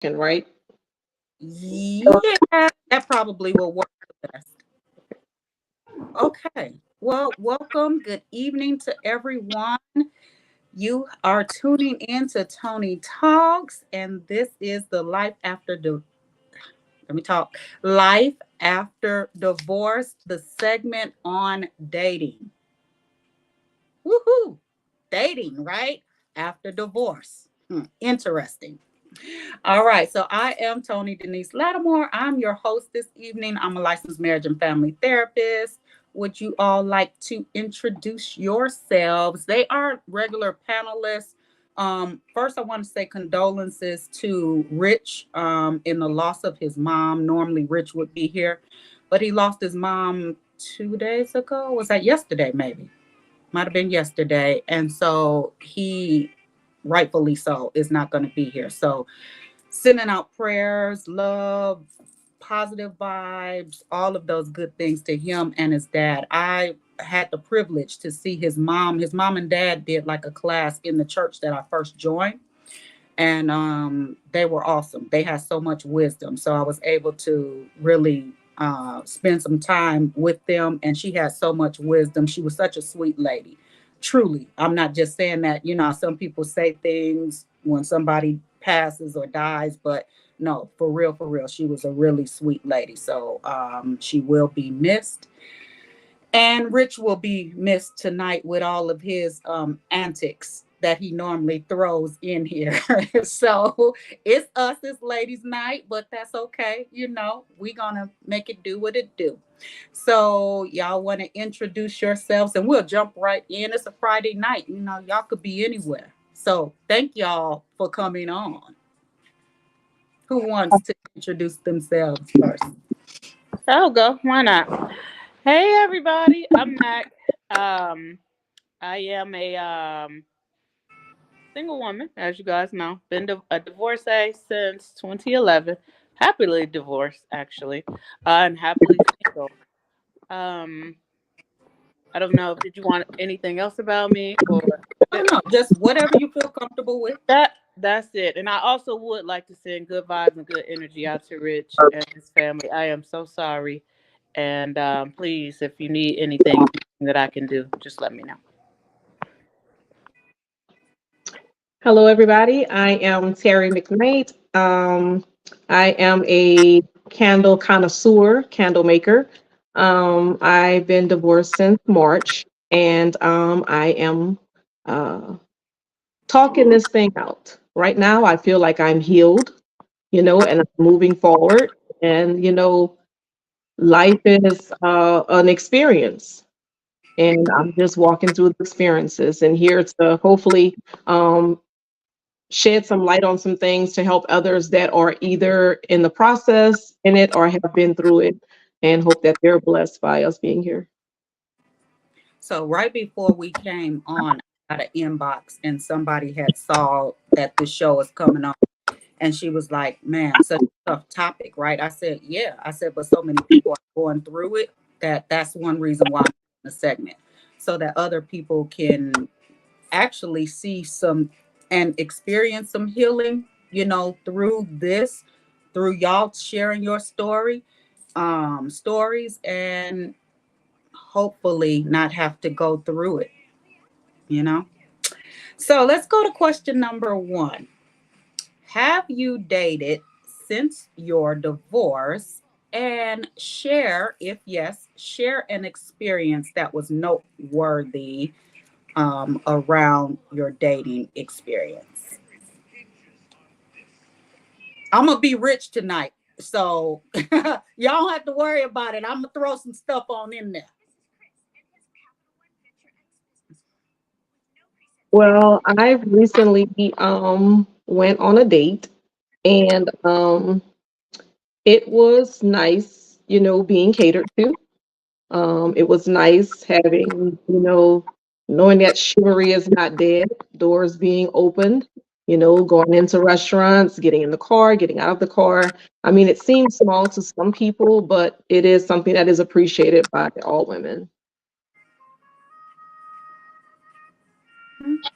right? Yeah, that probably will work the best. Okay. Well, welcome. Good evening to everyone. You are tuning in to Tony Talks, and this is the Life After let me talk. Life After Divorce, the segment on dating. Woohoo! Dating, right? After divorce. Interesting. All right. So I am Tony Denise Lattimore. I'm your host this evening. I'm a licensed marriage and family therapist. Would you all like to introduce yourselves? They are regular panelists. First, I want to say condolences to Rich in the loss of his mom. Normally, Rich would be here, but he lost his mom 2 days ago. Was that yesterday, maybe? Might have been yesterday. And so he, rightfully so, is not going to be here. So sending out prayers, love, positive vibes, all of those good things to him and his dad. I had the privilege to see his mom. His mom and dad did like a class in the church that I first joined. And they were awesome. They had so much wisdom. So I was able to really spend some time with them. And she had so much wisdom. She was such a sweet lady. Truly. I'm not just saying that, some people say things when somebody passes or dies, but no, for real, she was a really sweet lady. So she will be missed. And Rich will be missed tonight with all of his antics that he normally throws in here. So it's us, it's ladies' night, but that's okay. We're going to make it do what it do. So y'all want to introduce yourselves and we'll jump right in. It's a Friday night. Y'all could be anywhere. So thank y'all for coming on. Who wants to introduce themselves first? I'll go. Why not? Hey, everybody. I'm Mac. I am a single woman, as you guys know. Been a divorcee since 2011. Happily divorced, actually, and happily single. Um, I don't know. Did you want anything else about me, or Oh no, just whatever you feel comfortable with. that's it? And I also would like to send good vibes and good energy out to Rich and his family. I am so sorry. And please, if you need anything that I can do, just let me know. Hello, everybody. I am Terry McKnight. I am a candle connoisseur, candle maker. I've been divorced since March, and I am uh, talking this thing out. Right now, I feel like I'm healed, and I'm moving forward. And, life is an experience. And I'm just walking through the experiences and here to hopefully um, shed some light on some things to help others that are either in the process in it or have been through it and hope that they're blessed by us being here. So right before we came on, I got an inbox and somebody had saw that the show is coming on. And she was like, man, such a tough topic, right? I said, yeah. I said, but so many people are going through it that's one reason why I'm in the segment. So that other people can actually see some and experience some healing, through this, through y'all sharing your stories, and hopefully not have to go through it, you know? So let's go to question number one. Have you dated since your divorce? And share, if yes, share an experience that was noteworthy around your dating experience. I'm going to be rich tonight. So y'all don't have to worry about it. I'm going to throw some stuff on in there. Well, I've recently went on a date and it was nice, being catered to. It was nice having, knowing that chivalry is not dead, doors being opened, going into restaurants, getting in the car, getting out of the car. I mean, it seems small to some people, but it is something that is appreciated by all women.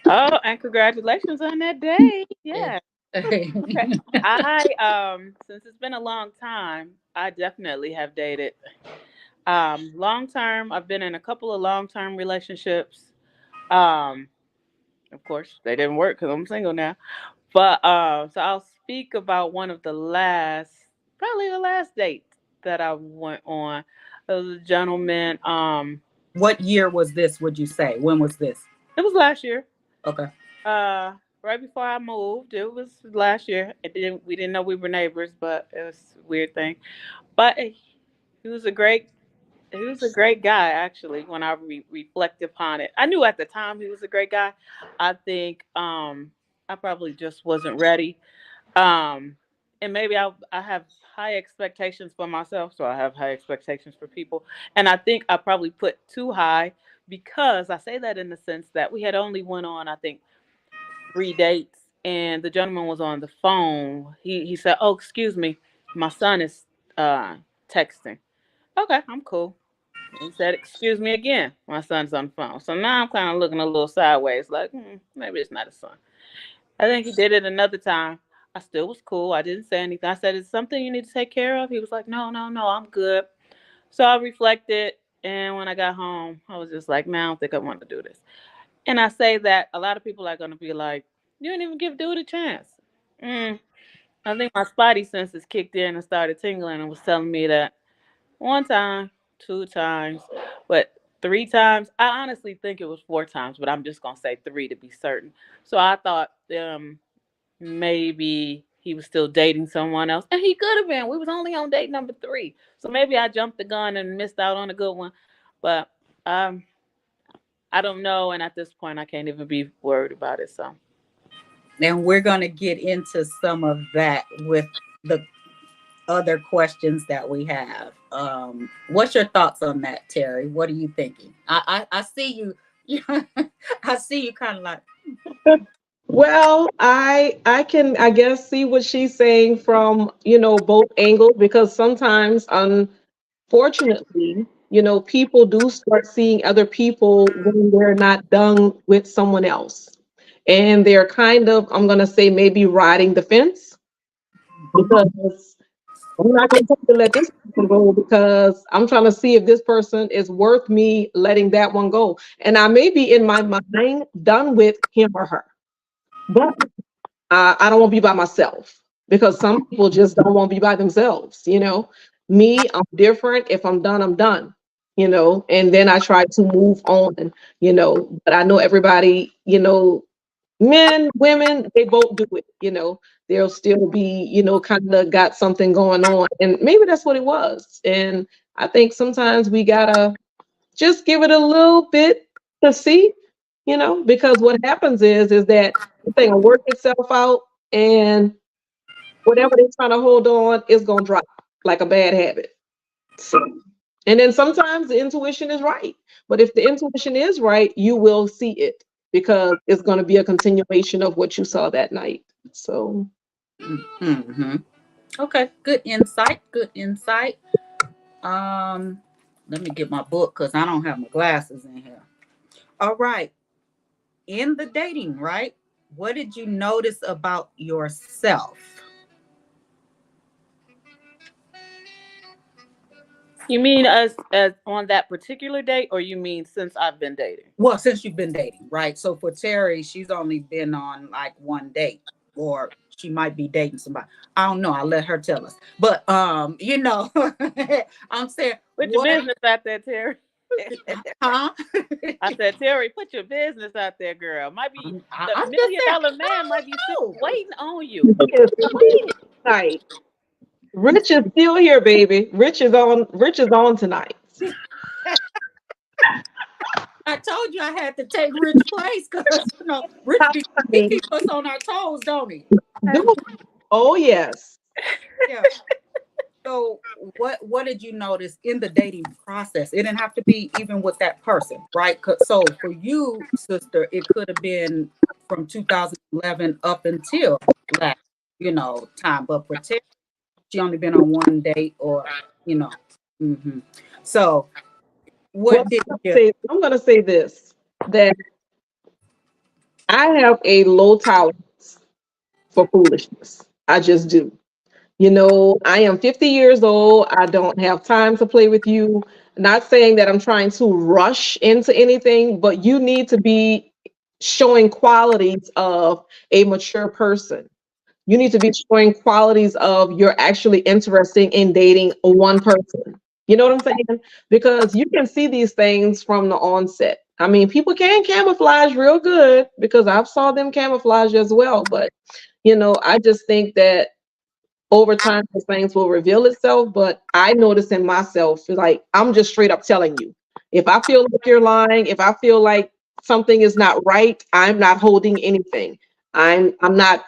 Oh, and congratulations on that day. Yeah. Yeah. I since it's been a long time, I definitely have dated. Long term, I've been in a couple of long term relationships. Um, of course, they didn't work because I'm single now. But so I'll speak about one of the last, probably the last date that I went on. It was a gentleman. What year was this, would you say? When was this? It was last year. Okay. Right before I moved. It was last year. We didn't know we were neighbors, but it was a weird thing. But he was a great he was a great guy actually. When I reflect upon it, I knew at the time he was a great guy. I think I probably just wasn't ready. Um, and maybe I have high expectations for myself, so I have high expectations for people. And I think I probably put too high because I say that in the sense that we had only went on, I think, 3 dates, and the gentleman was on the phone. He said, "Oh, excuse me, my son is texting." Okay, I'm cool. He said, "Excuse me again, my son's on the phone." So now I'm kind of looking a little sideways, like maybe it's not his son. I think he did it another time. I still was cool. I didn't say anything. I said, "Is something you need to take care of?" He was like, "No, no, no, I'm good." So I reflected, and when I got home, I was just like, "Man, I don't think I want to do this." And I say that a lot of people are gonna be like, "You didn't even give dude a chance." Mm, I think my spidey senses kicked in and started tingling and was telling me that one time, 2 times, but 3 times. I honestly think it was 4 times, but I'm just gonna say three to be certain. So I thought maybe he was still dating someone else, and he could have been. We was only on date number 3, so maybe I jumped the gun and missed out on a good one. But um, I don't know, and at this point, I can't even be worried about it. So And we're going to get into some of that with the other questions that we have. What's your thoughts on that, Terry? What are you thinking? I see you. I see you kind of like. Well, I can, I guess, see what she's saying from, both angles, because sometimes, unfortunately, people do start seeing other people when they're not done with someone else. And they're kind of, I'm gonna say, maybe riding the fence, because I'm not going to let this person go, because I'm trying to see if this person is worth me letting that one go. And I may be in my mind done with him or her, but I don't want to be by myself, because some people just don't want to be by themselves. Me, I'm different. If I'm done, I'm done. And then I try to move on. But I know everybody. Men, women, they both do it. They'll still be, kind of got something going on, and maybe that's what it was. And I think sometimes we gotta just give it a little bit to see, because what happens is that the thing will work itself out, and whatever they're trying to hold on is gonna drop like a bad habit. So, and then sometimes the intuition is right. But if the intuition is right, you will see it, because it's going to be a continuation of what you saw that night. So, Mm-hmm. Okay, good insight. Good insight. Let me get my book because I don't have my glasses in here. All right. In the dating, right? What did you notice about yourself? you mean as on that particular date, or you mean since I've been dating? Well, since you've been dating, right? So for Terry, she's only been on like one date, or she might be dating somebody. I don't know. I'll let her tell us. But I'm saying Put your what business out there, Terry. huh? I said, Terry, put your business out there, girl. Might be the I'm just million saying, dollar man might be I don't know. waiting on you. yes, tonight. Rich is still here, baby. Rich is on. Rich is on tonight. I told you I had to take Rich place because Rich he keep us on our toes, don't he? Oh yes. Yeah. So what did you notice in the dating process? It didn't have to be even with that person, right? So for you, sister, it could have been from 2011 up until last, time. But for Terry, she only been on one date, or Mm-hmm. So Well, what did you? I'm going to say this, that I have a low tolerance for foolishness. I just do. You know, I am 50 years old. I don't have time to play with you. Not saying that I'm trying to rush into anything, but you need to be showing qualities of a mature person. You need to be showing qualities of you're actually interested in dating one person. You know what I'm saying? Because you can see these things from the onset. I mean, people can camouflage real good because I've saw them camouflage as well. But I just think that over time those things will reveal itself. But I notice in myself, like I'm just straight up telling you. If I feel like you're lying, if I feel like something is not right, I'm not holding anything. I'm not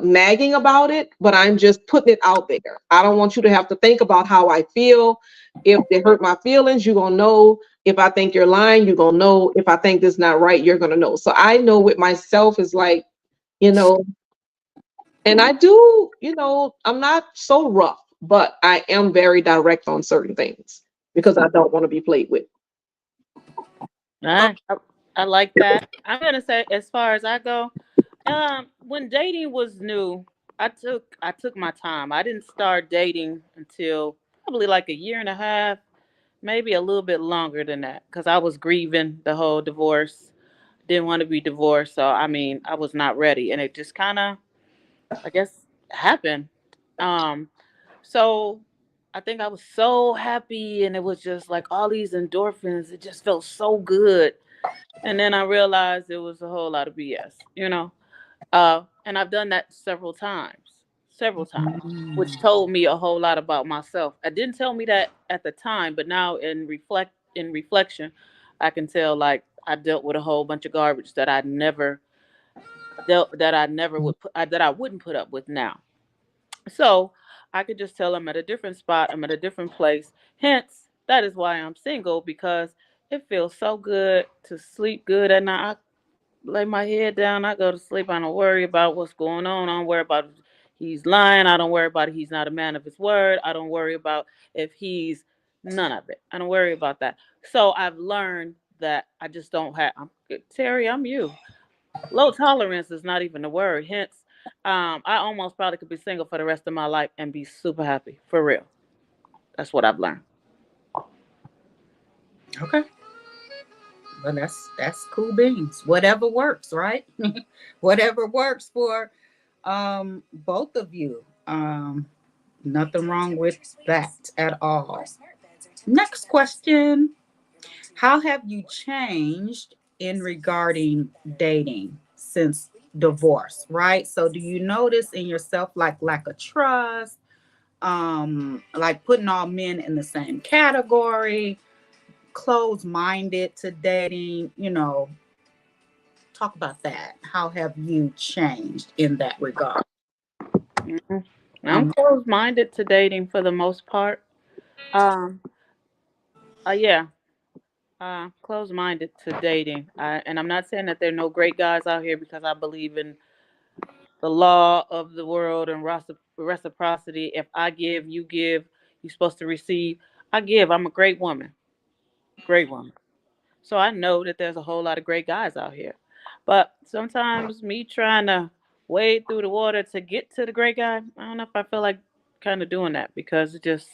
nagging about it, but I'm just putting it out there. I don't want you to have to think about how I feel. If they hurt my feelings, you're gonna know. If I think you're lying, you're gonna know. If I think this not right, you're gonna know. So I know with myself is like, you know, and I do, I'm not so rough, but I am very direct on certain things because I don't want to be played with. I, I, I like that. I'm gonna say, as far as I go, when dating was new, I took my time. I didn't start dating until probably like a year and a half, maybe a little bit longer than that, because I was grieving the whole divorce. Didn't want to be divorced, so I mean, I was not ready, and it just kind of, I guess, happened. Um, so I think I was so happy, and it was just like all these endorphins. It just felt so good, and then I realized it was a whole lot of BS. And I've done that several times, which told me a whole lot about myself. It didn't tell me that at the time, but now in reflection, I can tell like I dealt with a whole bunch of garbage that I never dealt that I never would put, that I wouldn't put up with now. So I could just tell I'm at a different spot. I'm at a different place. Hence, that is why I'm single, because it feels so good to sleep good at night. Lay my head down. I go to sleep. I don't worry about what's going on. I don't worry about if he's lying. I don't worry about if he's not a man of his word. I don't worry about if he's none of it. I don't worry about that. So I've learned that I just don't have. Terry, I'm you. Low tolerance is not even a word. Hence, I almost probably could be single for the rest of my life and be super happy for real. That's what I've learned. Okay. Well, that's cool beans. Whatever works, right? Whatever works for both of you. Nothing wrong with that at all. Next question. How have you changed in regarding dating since divorce, right? So do you notice in yourself like lack of trust, like putting all men in the same category, closed-minded to dating, talk about that. How have you changed in that regard? Mhm. I'm Um, closed minded to dating for the most part. Um, yeah, closed minded to dating. And I'm not saying that there are no great guys out here, because I believe in the law of the world and reciprocity. If I give, you give. You're supposed to receive. I give. I'm a great woman. Great woman. So I know that there's a whole lot of great guys out here. But sometimes me trying to wade through the water to get to the great guy, I don't know if I feel like kind of doing that, because it just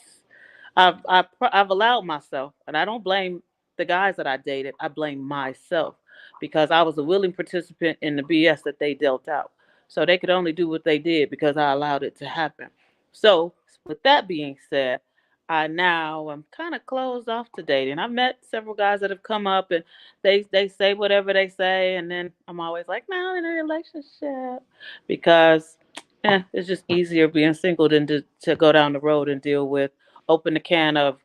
I've allowed myself, and I don't blame the guys that I dated. I blame myself, because I was a willing participant in the BS that they dealt out. So they could only do what they did because I allowed it to happen. So with that being said, I now am kind of closed off to dating. I've met several guys that have come up, and they say whatever they say, and then I'm always like, no, I'm in a relationship, because it's just easier being single than to go down the road and deal with, open a can of,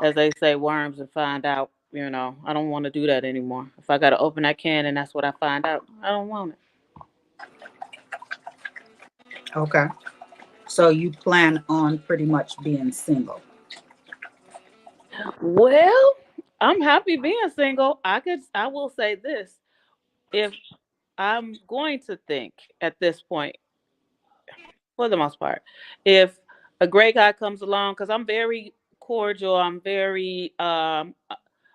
as they say, worms, and find out. I don't want to do that anymore. If I got to open that can and that's what I find out, I don't want it. okay. So you plan on pretty much being single. Well, I'm happy being single. I will say this: if I'm going to think at this point, for the most part, if a great guy comes along, because I'm very cordial, I'm very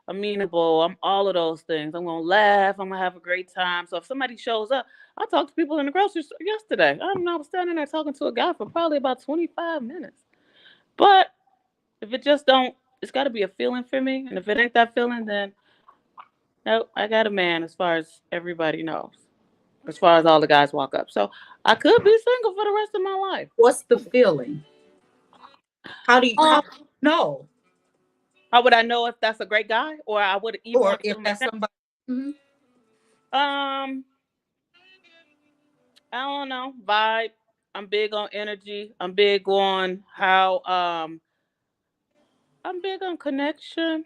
amenable. I'm all of those things. I'm gonna laugh. I'm gonna have a great time. So if somebody shows up, I talked to people in the grocery store yesterday. I don't know, I was standing there talking to a guy for probably about 25 minutes. But if it just don't, it's got to be a feeling for me. And if it ain't that feeling, then no, I got a man. As far as everybody knows, as far as all the guys walk up, so I could be single for the rest of my life. What's the feeling? How do you know? How would I know if that's a great guy, or I would even Or want to if give him a that's chance? somebody. Mhm. I don't know. Vibe. I'm big on energy. I'm big on how I'm big on connection.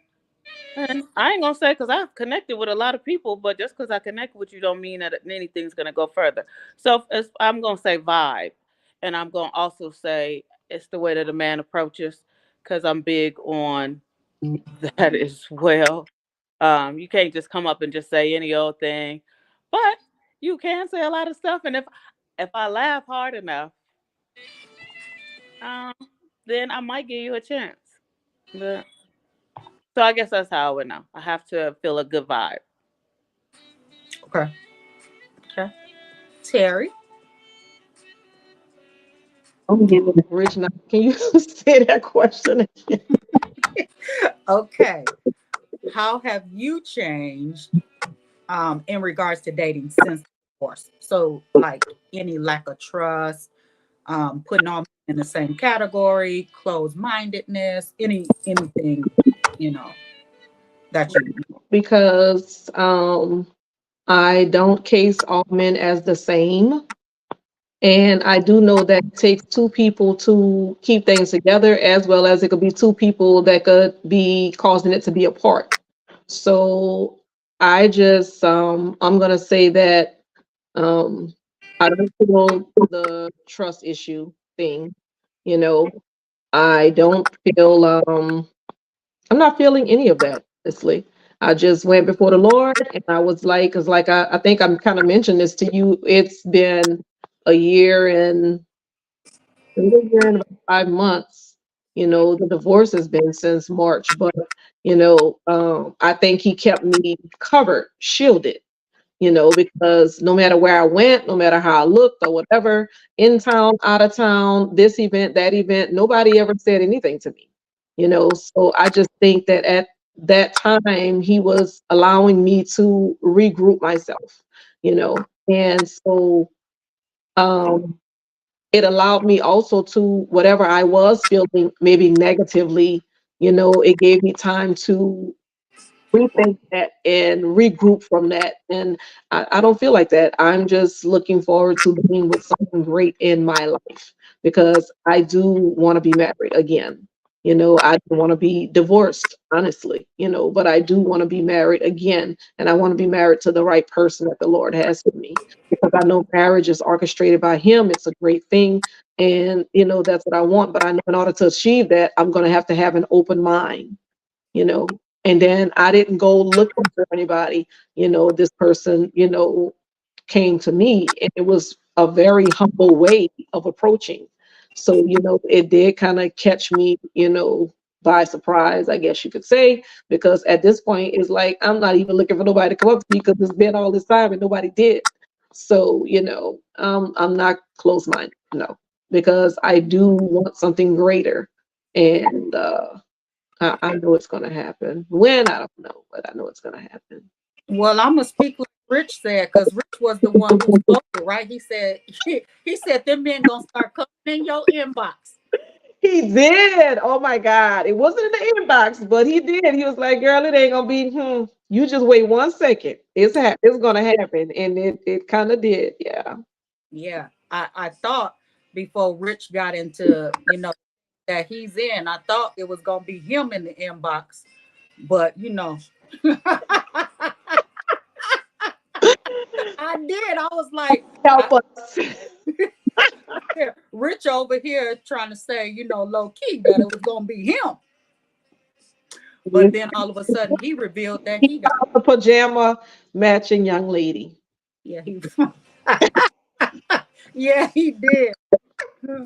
And I ain't gonna say because I've connected with a lot of people, but just because I connect with you don't mean that anything's gonna go further. So I'm gonna say vibe, and I'm gonna also say it's the way that a man approaches, because I'm big on that as well. You can't just come up and just say any old thing, but you can say a lot of stuff. And if I laugh hard enough, um, then I might give you a chance. But, so I guess that's how I would know. I have to feel a good vibe. Okay. Terry. I'm getting rich now. Can you say that question again? Okay. How have you changed in regards to dating since divorce? So like any lack of trust, putting all in the same category, closed-mindedness, anything, that you Because I don't case all men as the same. And I do know that it takes two people to keep things together, as well as it could be two people that could be causing it to be apart. So I just, I'm going to say that um, I don't feel the trust issue thing. You know, I don't feel, I'm not feeling any of that, honestly. I just went before the Lord and I was like, because like I think I'm kind of mentioned this to you. It's been a year and about 5 months. The divorce has been since March, but I think he kept me covered, shielded, because no matter where I went, no matter how I looked or whatever, in town, out of town, this event, that event, nobody ever said anything to me. So I just think that at that time he was allowing me to regroup myself, and so um it allowed me also to, whatever I was feeling maybe negatively, it gave me time to rethink that and regroup from that. And I don't feel like that. I'm just looking forward to being with something great in my life, because I do want to be married again. I don't want to be divorced, honestly, but I do want to be married again. And I want to be married to the right person that the Lord has for me, because I know marriage is orchestrated by Him. It's a great thing. And, that's what I want. But I know in order to achieve that, I'm going to have an open mind, you know. And then I didn't go looking for anybody. This person, came to me, and it was a very humble way of approaching. So, it did kind of catch me, by surprise, I guess you could say, because at this point it's like I'm not even looking for nobody to come up to me, because it's been all this time and nobody did. So, I'm not close-minded, no, because I do want something greater. And I know it's going to happen. When, I don't know, but I know it's going to happen. Well, I'm gonna speak like Rich said, because Rich was the one who spoke it, right? He said them men gonna start coming in your inbox. He did. Oh my God. It wasn't in the inbox, but he did. He was like, girl, it ain't gonna be, you just wait 1 second. It's gonna happen. And it kind of did. Yeah. Yeah. I thought before Rich got into, that he's in, I thought it was gonna be him in the inbox. But I did. I was like, Help us. Rich over here trying to say, low key that it was gonna be him. But then all of a sudden he revealed that he got a pajama matching young lady. Yeah, yeah, he did.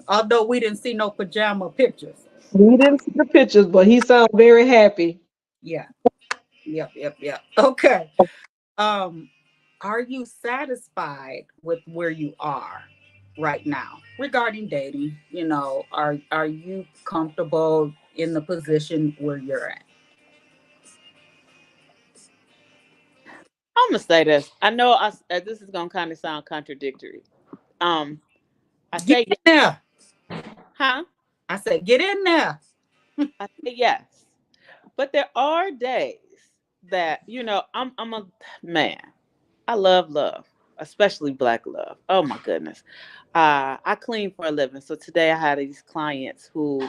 Although we didn't see no pajama pictures. We didn't see the pictures, but he sounded very happy. Yeah. Yep. Okay. Are you satisfied with where you are right now regarding dating? Are you comfortable in the position where you're at? I'm gonna say this. I know this is gonna kind of sound contradictory. Um, I Get say in there. huh? I said, get in there. I say yes, but there are days that I'm a man. I love love, especially black love. Oh my goodness. I clean for a living, so today I had these clients who,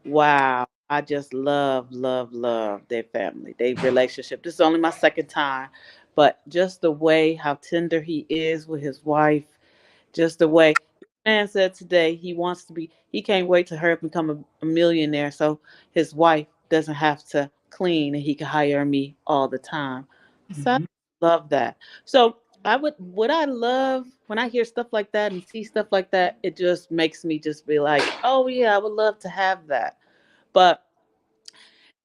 wow, I just love their family, their relationship. This is only my second time, but just the way how tender he is with his wife, just the way man said today he can't wait to hurry up and become a millionaire so his wife doesn't have to clean and he can hire me all the time. So I Mhm. love that. So would I love when I hear stuff like that and see stuff like that, it just makes me just be like, oh yeah, I would love to have that. But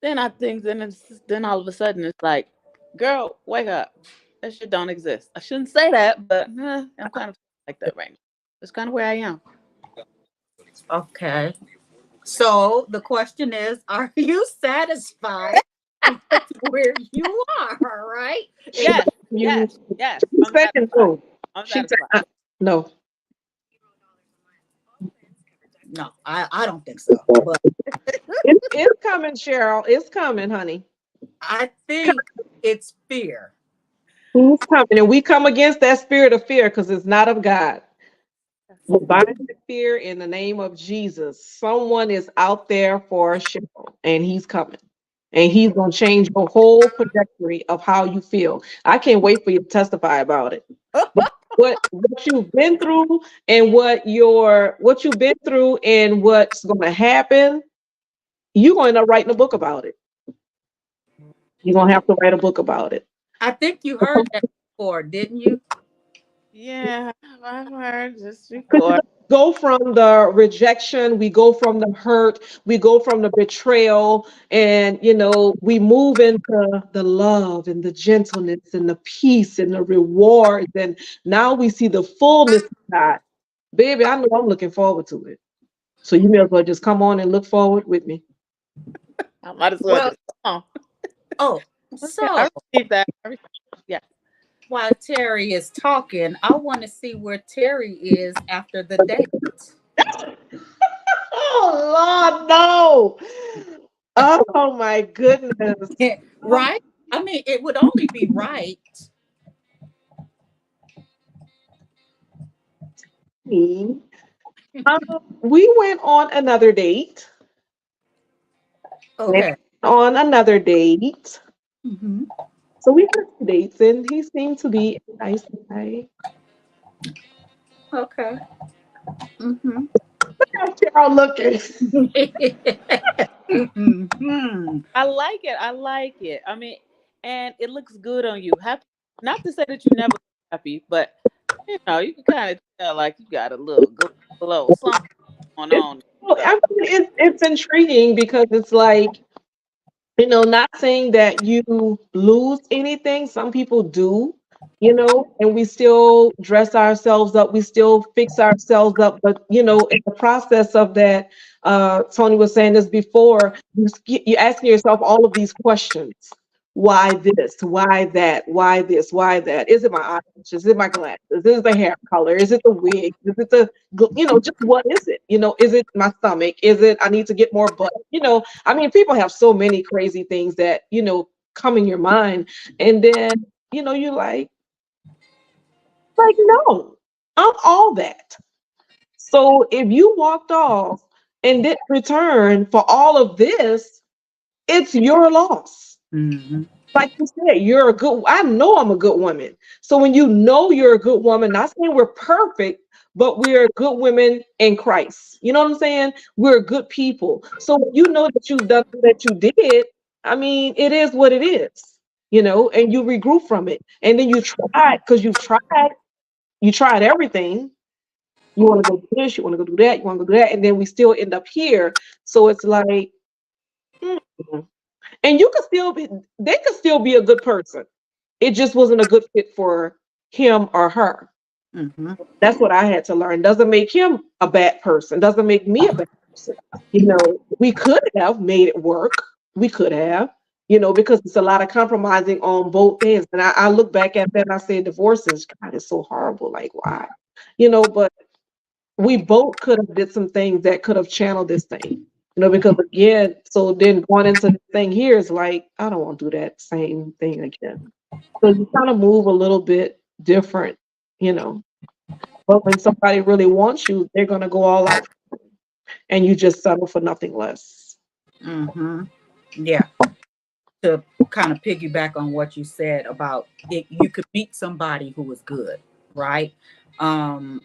then I think then all of a sudden it's like, girl, wake up. That shit don't exist. I shouldn't say that, but I'm kind of like that right now. That's kind of where I am. Okay. So the question is, are you satisfied with where you are, right? Yes, You yes, yes. she I'm said satisfied. no. I'm She satisfied. said no. No, I don't think so. But It's coming, Cheryl. It's coming, honey. I think it's fear. It's coming. And we come against that spirit of fear because it's not of God. We bind the fear in the name of Jesus. Someone is out there for Cheryl, and he's coming. And he's going to change your whole trajectory of how you feel. I can't wait for you to testify about it. But what you've been through and what you've been through and what's going to happen, you're going to end up writing a book about it. You're going to have to write a book about it. I think you heard that before, didn't you? Yeah, I've heard this Because before. go from the rejection, we go from the hurt, we go from the betrayal, and we move into the love and the gentleness and the peace and the rewards. And now we see the fullness of God. Baby, I know I'm looking forward to it. So you may as well just come on and look forward with me. I might as well Well, just come oh, on. Okay, so I received that. Yeah. while Terry is talking, I want to see where Terry is after the date. Oh Lord, no. Oh my goodness. Right? I mean, it would only be right. Me. Um, we went on another date. Went Okay. on another date. Hmm. So we had two dates, and he seemed to be a nice guy. Okay. Hmm. How's Cheryl looking? Hmm. I like it. I like it. I mean, and it looks good on you. Happy, not to say that you never look happy, but you can kind of tell like you got a little glow, something going It's, on. well, I mean, it's intriguing because it's like, not saying that you lose anything. Some people do, and we still dress ourselves up, we still fix ourselves up. But, in the process of that, Tony was saying this before, you're asking yourself all of these questions. Why this? Why that? Why this? Why that? Is it my eyelashes? Is it my glasses? Is it the hair color? Is it the wig? Is it just what is it? Is it my stomach? Is it I need to get more butt? I mean, people have so many crazy things that, come in your mind. And then, you're like, no, I'm all that. So if you walked off and didn't return for all of this, it's your loss. Hmm. Like you said, I know I'm a good woman. So when you know you're a good woman, not saying we're perfect, but we're good women in Christ. You know what I'm saying? We're good people. So when you know that you've done that you did, I mean, it is what it is, and you regroup from it. And then because you tried everything. You want to go do this, you want to go do that, you want to go do that, and then we still end up here. So it's like, mm. And they could still be a good person. It just wasn't a good fit for him or her. Mm-hmm. That's what I had to learn. Doesn't make him a bad person. Doesn't make me a bad person. We could have made it work. We could have, because it's a lot of compromising on both ends. And I look back at that and I say, divorce is, God, it's so horrible. Like, why? But we both could have did some things that could have channeled this thing. Because again, so then going into the thing here is like, I don't want to do that same thing again. So you kind of move a little bit different, you know. But when somebody really wants you, they're going to go all out, and you just settle for nothing less. Mm-hmm. Yeah. To kind of piggyback on what you said about it, you could meet somebody who is good, right? And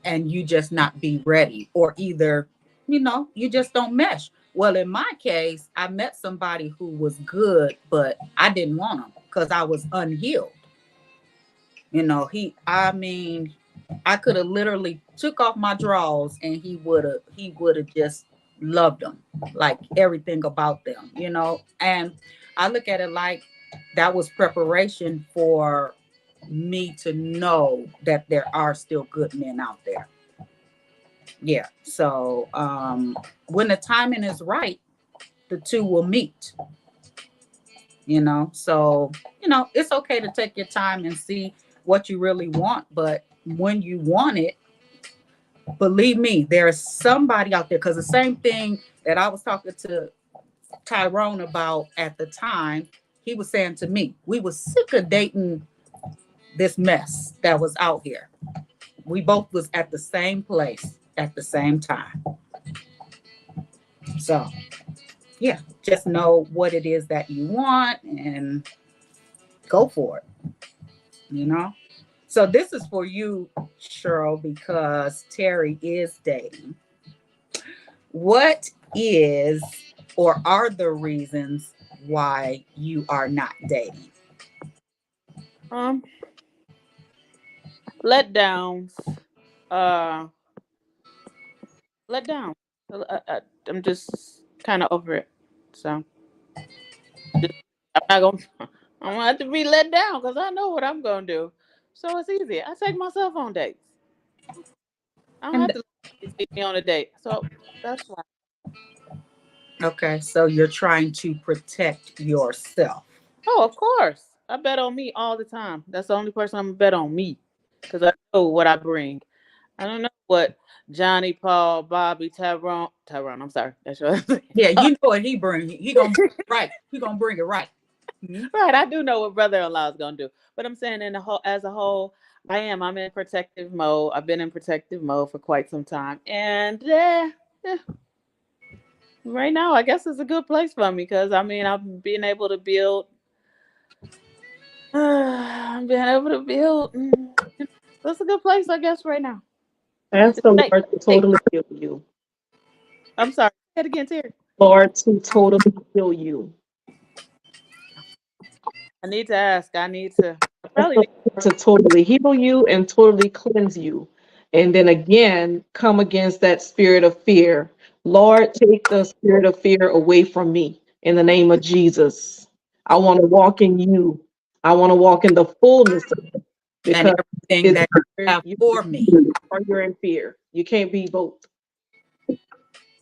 you just not be ready, or either, you just don't mesh. Well, in my case, I met somebody who was good, but I didn't want him because I was unhealed. I could have literally took off my drawers and he would have just loved them, like everything about them, And I look at it like that was preparation for me to know that there are still good men out there. Yeah. So when the timing is right, the two will meet. So it's okay to take your time and see what you really want, but when you want it, believe me, there's somebody out there. Because the same thing that I was talking to Tyrone about at the time, he was saying to me, we were sick of dating this mess that was out here. We both was at the same place at the same time. So yeah, just know what it is that you want and go for it. So this is for you, Cheryl, because Terry is dating. What is or are the reasons why you are not dating? Letdowns. Let down. I'm just kind of over it. So I'm not gonna. I'm gonna have to be let down because I know what I'm gonna do. So it's easy. I take myself on dates. I don't have And to take me on a date. So that's why. okay, so you're trying to protect yourself. Oh, of course. I bet on me all the time. That's the only person I'm gonna bet on, me, because I know what I bring. I don't know what Johnny, Paul, Bobby, Tyrone. I'm sorry. That's what I'm Yeah, you know what he bring. He gonna bring it right. He gonna bring it right. Mm-hmm. Right. I do know what brother-in-law is gonna do, but I'm saying as a whole, I'm in protective mode. I've been in protective mode for quite some time, and right now, I guess it's a good place for me because I'm being able to build. I'm being able to build. That's a good place, I guess, right now. Ask It's the safe. Lord to totally heal you. I'm sorry. Say it again, Terry. Lord to totally heal you. I need to ask. I need to. I Ask probably the need. Lord to totally heal you and totally cleanse you. And then again, come against that spirit of fear. Lord, take the spirit of fear away from me in the name of Jesus. I want to walk in you. I want to walk in the fullness of it And because everything it's that you have for me. or you're in fear. You can't be both.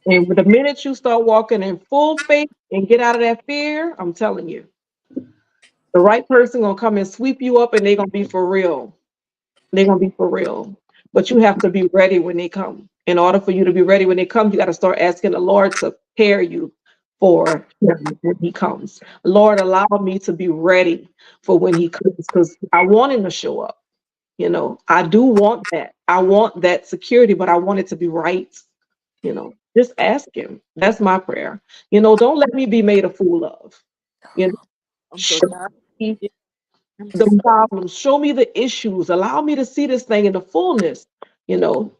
And the minute you start walking in full faith and get out of that fear, I'm telling you, the right person gonna come and sweep you up and they're gonna be for real. They're gonna be for real. But you have to be ready when they come. In order for you to be ready when they come, you got to start asking the Lord to prepare you for him when he comes. Lord, allow me to be ready for when he comes because I want him to show up. I do want that. I want that security, but I want it to be right. Just ask him. That's my prayer. Don't let me be made a fool of. I'm so Show tired. me Yeah, I'm the just. problems, show me the issues, allow me to see this thing in the fullness. You know,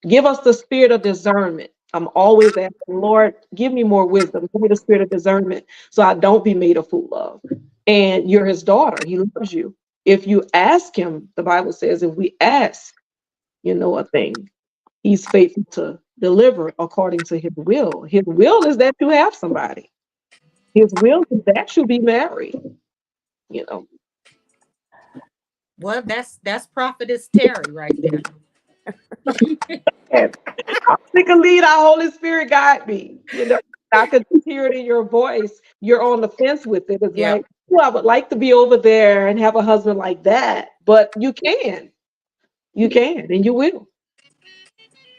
Give us the spirit of discernment. I'm always asking, Lord, give me more wisdom, give me the spirit of discernment so I don't be made a fool of. And you're his daughter, he loves you. If you ask him, the Bible says, if we ask, a thing, he's faithful to deliver according to his will. His will is that you have somebody. His will is that you be married, you know. Well, that's Prophetess Terry right there. And I think a lead, our Holy Spirit guide me. You know, I could just hear it in your voice. You're on the fence with it. It's Yeah, like, well, I would like to be over there and have a husband like that, but you can, and you will.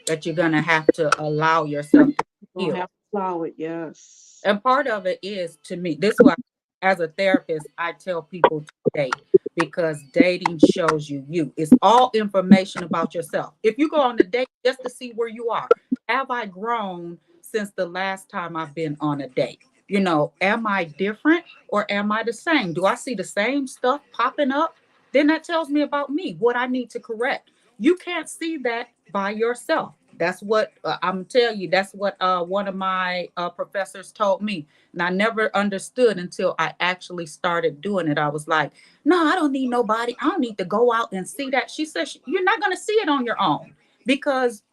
that you're gonna have to allow yourself to You'll heal. have to allow it. Yes. And part of it is, to me, this is why as a therapist I tell people to date, because dating shows you. It's all information about yourself. If you go on a date just to see where you are, have I grown since the last time I've been on a date? You know, am I different or am I the same? Do I see the same stuff popping up? Then that tells me about me, what I need to correct. You can't see that by yourself. That's what I'm telling you. That's what one of my professors told me. And I never understood until I actually started doing it. I was like, no, I don't need nobody. I don't need to go out and see that. She said, you're not going to see it on your own because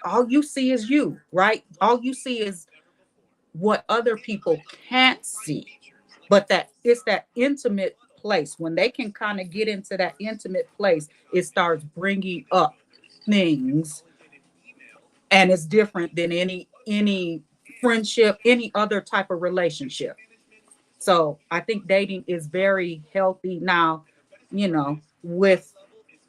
all you see is you, right? All you see is what other people can't see. But that it's that intimate place. When they can kind of get into that intimate place, it starts bringing up things, and it's different than any friendship, any other type of relationship. So I think dating is very healthy now, with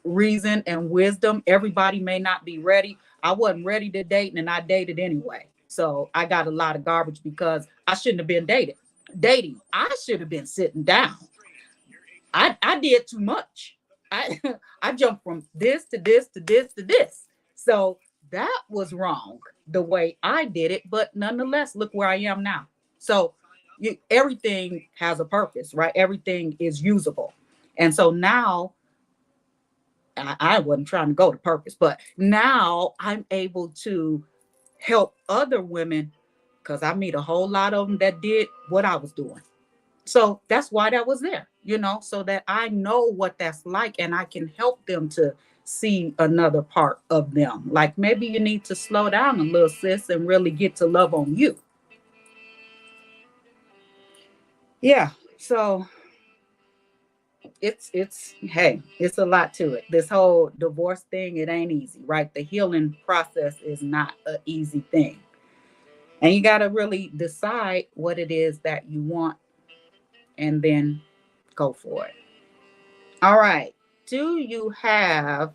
reason and wisdom. Everybody may not be ready. I wasn't ready to date and I dated anyway. So I got a lot of garbage because I shouldn't have been dating. I should have been sitting down. I did too much. I I jumped from this to this to this to this. So that was wrong the way I did it, but nonetheless, look where I am now. So everything has a purpose, right? Everything is usable. And so now I wasn't trying to go to purpose, but now I'm able to help other women because I meet a whole lot of them that did what I was doing. So that's why that was there, so that I know what that's like and I can help them to see another part of them. Like maybe you need to slow down a little, sis, and really get to love on you. Yeah. So it's hey, it's a lot to it. This whole divorce thing, it ain't easy, right? The healing process is not an easy thing. And you got to really decide what it is that you want and then go for it. All right. Do you have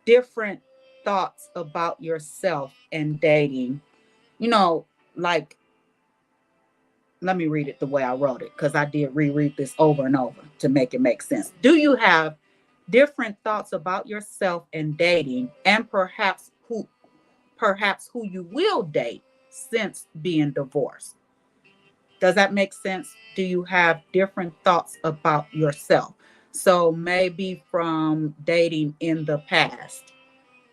different thoughts about yourself and dating? You know, like, let me read it the way I wrote it because I did reread this over and over to make it make sense. Do you have different thoughts about yourself and dating, and perhaps who you will date since being divorced? Does that make sense? Do you have different thoughts about yourself? So maybe from dating in the past,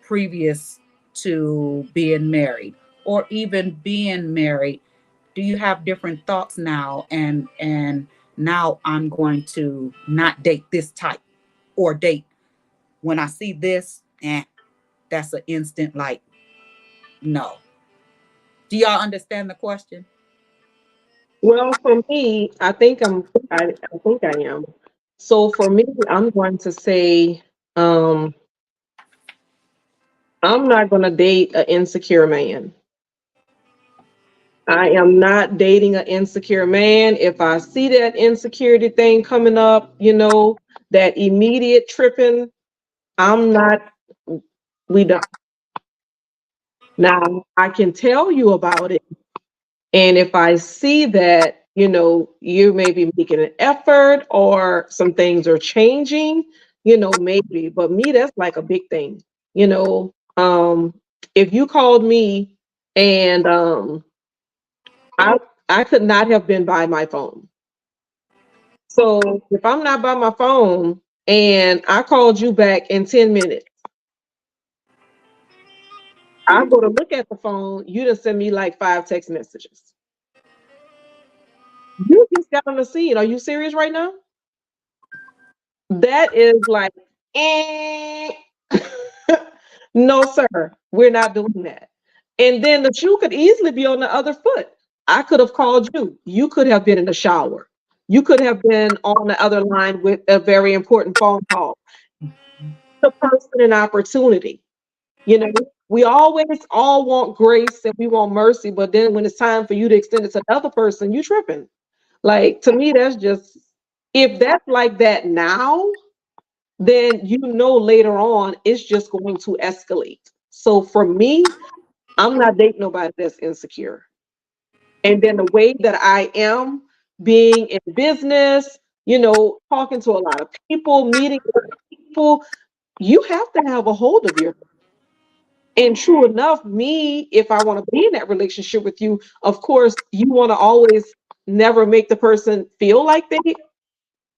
previous to being married, or even being married, do you have different thoughts now? And now I'm going to not date this type, or date when I see this, and that's an instant like no. Do y'all understand the question? Well, for me, I think I am. So for me, I'm going to say, um, I'm not going to date an insecure man. I am not dating an insecure man. If I see that insecurity thing coming up, that immediate tripping, I'm not, we don't. Now, I can tell you about it. And if I see that, you may be making an effort or some things are changing, maybe. But me, that's like a big thing. You know, um, if you called me and I I could not have been by my phone. So if I'm not by my phone and I called you back in 10 minutes, I go to look at the phone, you just send me like 5 text messages. You just got on the scene. Are you serious right now? That is like, eh. No, sir, we're not doing that. And then the shoe could easily be on the other foot. I could have called you. You could have been in the shower. You could have been on the other line with a very important phone call. The person an opportunity. You know, we always all want grace and we want mercy, but then when it's time for you to extend it to the other person, you tripping. Like to me, that's just if that's like that now, then you know later on it's just going to escalate. So for me, I'm not dating nobody that's insecure. And then the way that I am being in business, you know, talking to a lot of people, meeting with people, you have to have a hold of your. And true enough, me, if I want to be in that relationship with you, of course, you want to always never make the person feel like they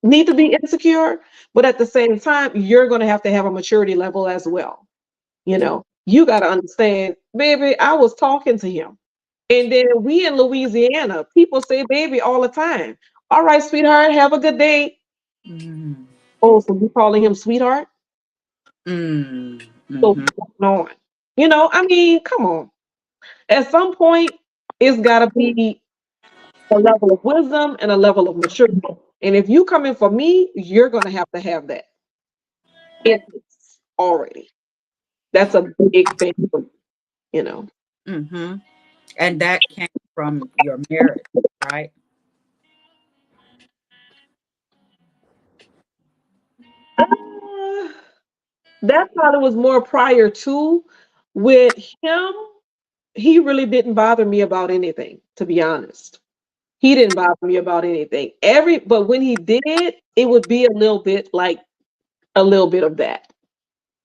need to be insecure. But at the same time, you're going to have a maturity level as well. You know, you got to understand, baby, I was talking to him. And then we in Louisiana, people say baby all the time. All right, sweetheart, have a good day. Mm-hmm. Oh, so you calling him sweetheart? Mm-hmm. So what's going on? You know, I mean, come on. At some point, it's got to be a level of wisdom and a level of maturity. And if you come in for me, you're going to have that. It's already. That's a big thing for me, you know. Mm-hmm. And that came from your marriage, right? Uh, that probably was more prior to. With him, he really didn't bother me about anything, to be honest. He didn't bother me about anything. But when he did, it would be a little bit like a little bit of that.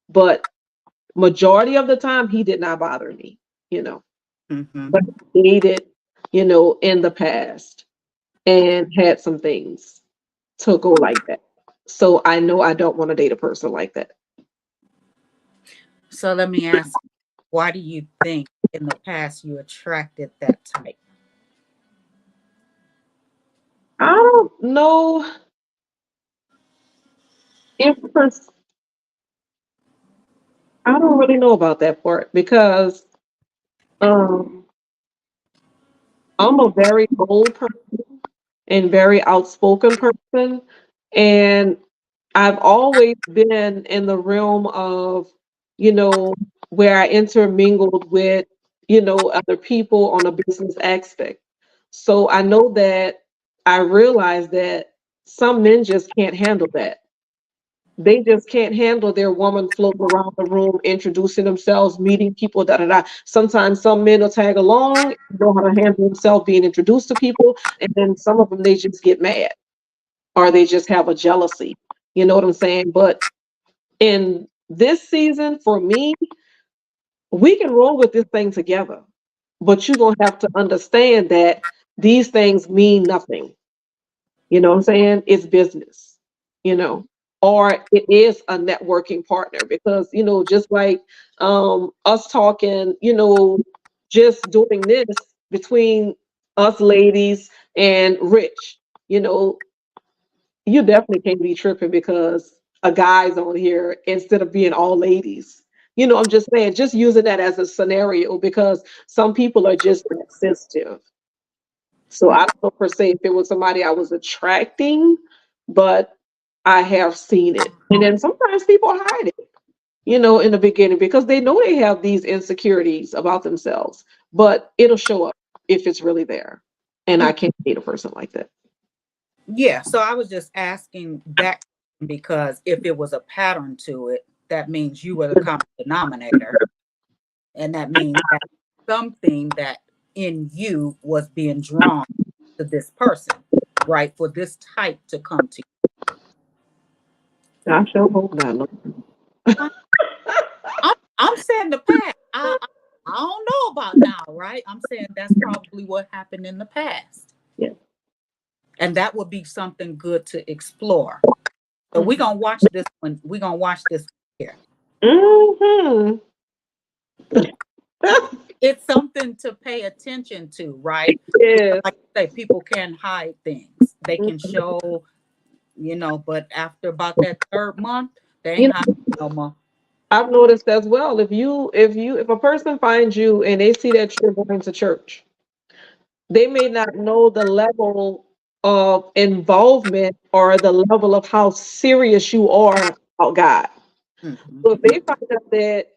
But majority of the time, he did not bother me, you know. Mm-hmm. But I dated, you know, in the past and had some things to go like that. So I know I don't want to date a person like that. So let me ask, why do you think in the past you attracted that type? I don't know if I don't really know about that part because um I'm a very bold person and very outspoken person. And I've always been in the realm of, you know, where I intermingled with, you know, other people on a business aspect. So I know that I realize that some men just can't handle that. They just can't handle their woman floating around the room, introducing themselves, meeting people, da da da. Sometimes some men will tag along, know how to handle themselves being introduced to people, and then some of them they just get mad or they just have a jealousy. You know what I'm saying? But in this season, for me, we can roll with this thing together. But you're gonna have to understand that these things mean nothing. You know what I'm saying? It's business, you know, or it is a networking partner because, you know, just like us talking, you know, just doing this between us ladies and Rich, you know, you definitely can't be tripping because a guy's on here instead of being all ladies. You know, I'm just saying, just using that as a scenario because some people are just that sensitive. So I don't know per se if it was somebody I was attracting, but I have seen it. And then sometimes people hide it, you know, in the beginning because they know they have these insecurities about themselves, but it'll show up if it's really there. And I can't date a person like that. Yeah, so I was just asking that because if it was a pattern to it, that means you were the common denominator. And that means that something that in you was being drawn to this person, right? For this type to come to I sure hope not. No. you. I'm saying the past. I don't know about now, right? I'm saying that's probably what happened in the past. Yeah. And that would be something good to explore. So we're gonna watch this one. We're gonna watch this here. Mm-hmm. It's something to pay attention to, right? Yes. Like I say, people can hide things. They can show, but after about that third month, they You ain't know, hiding no more. I've noticed as well, if a person finds you and they see that you're going to church, they may not know the level of involvement or the level of how serious you are about God. Mhm. So if they find out that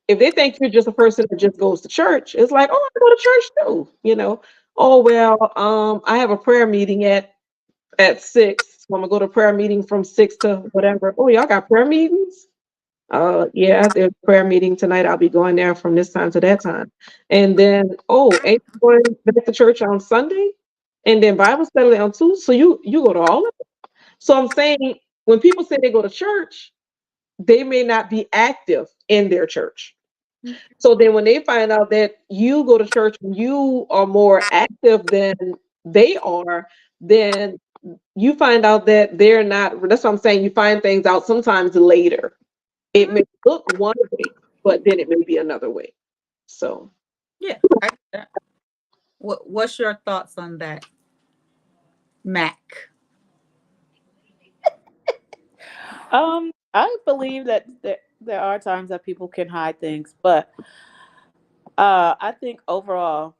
if they think you're just a person that just goes to church, it's like, oh, I go to church too, you know. Oh well, I have a prayer meeting at 6. So I'm gonna go to prayer meeting from 6 to whatever. Oh, y'all got prayer meetings? Yeah, there's a prayer meeting tonight. I'll be going there from this time to that time. And then, oh, ain't you going back to church on Sunday? And then Bible study on Tuesday. So you go to all of it. So I'm saying when people say they go to church, they may not be active in their church. So then when they find out that you go to church and you are more active than they are, then you find out that they're not. That's what I'm saying. You find things out sometimes later. It may look one way, but then it may be another way. So Yeah. What's your thoughts on that, Mac? I believe that there are times that people can hide things, but I think overall,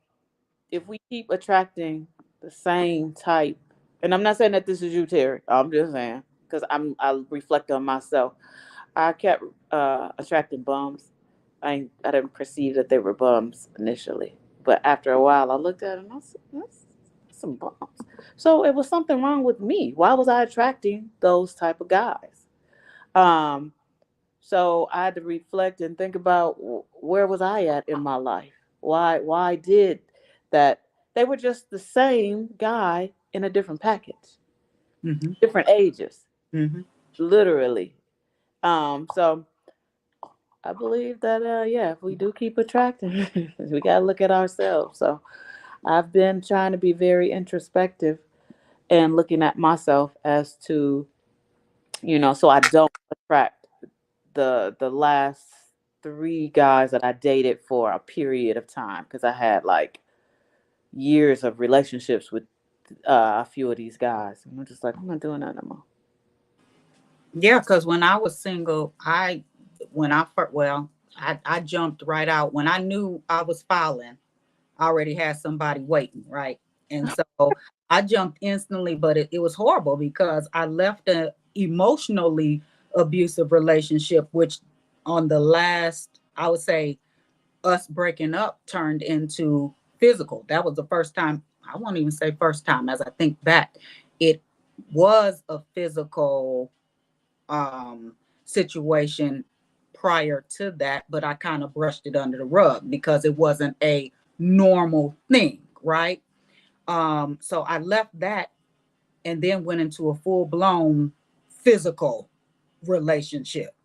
if we keep attracting the same type, and I'm not saying that this is you, Terry. I'm just saying because I reflect on myself. I kept attracting bums. I didn't perceive that they were bums initially, but after a while, I looked at them and I said, that's some bums. So it was something wrong with me. Why was I attracting those type of guys? Um, so I had to reflect and think about where was I at in my life? Why did that? They were just the same guy in a different package, Mm-hmm. different ages, Mm-hmm. literally. So I believe that yeah, if we do keep attracting, we gotta look at ourselves. So I've been trying to be very introspective and looking at myself as to, so I don't attract the last 3 guys that I dated for a period of time because I had like years of relationships with a few of these guys. And I'm just like, I'm not doing that no more. Yeah, because when I was single, when I first, well, I jumped right out when I knew I was filing. I already had somebody waiting, right? And so I jumped instantly, but it was horrible because I left a emotionally abusive relationship, which on the last, I would say, us breaking up turned into physical. That was the first time. I won't even say first time. As I think back, it was a physical situation prior to that, but I kind of brushed it under the rug because it wasn't a normal thing, right? So I left that and then went into a full blown physical relationship.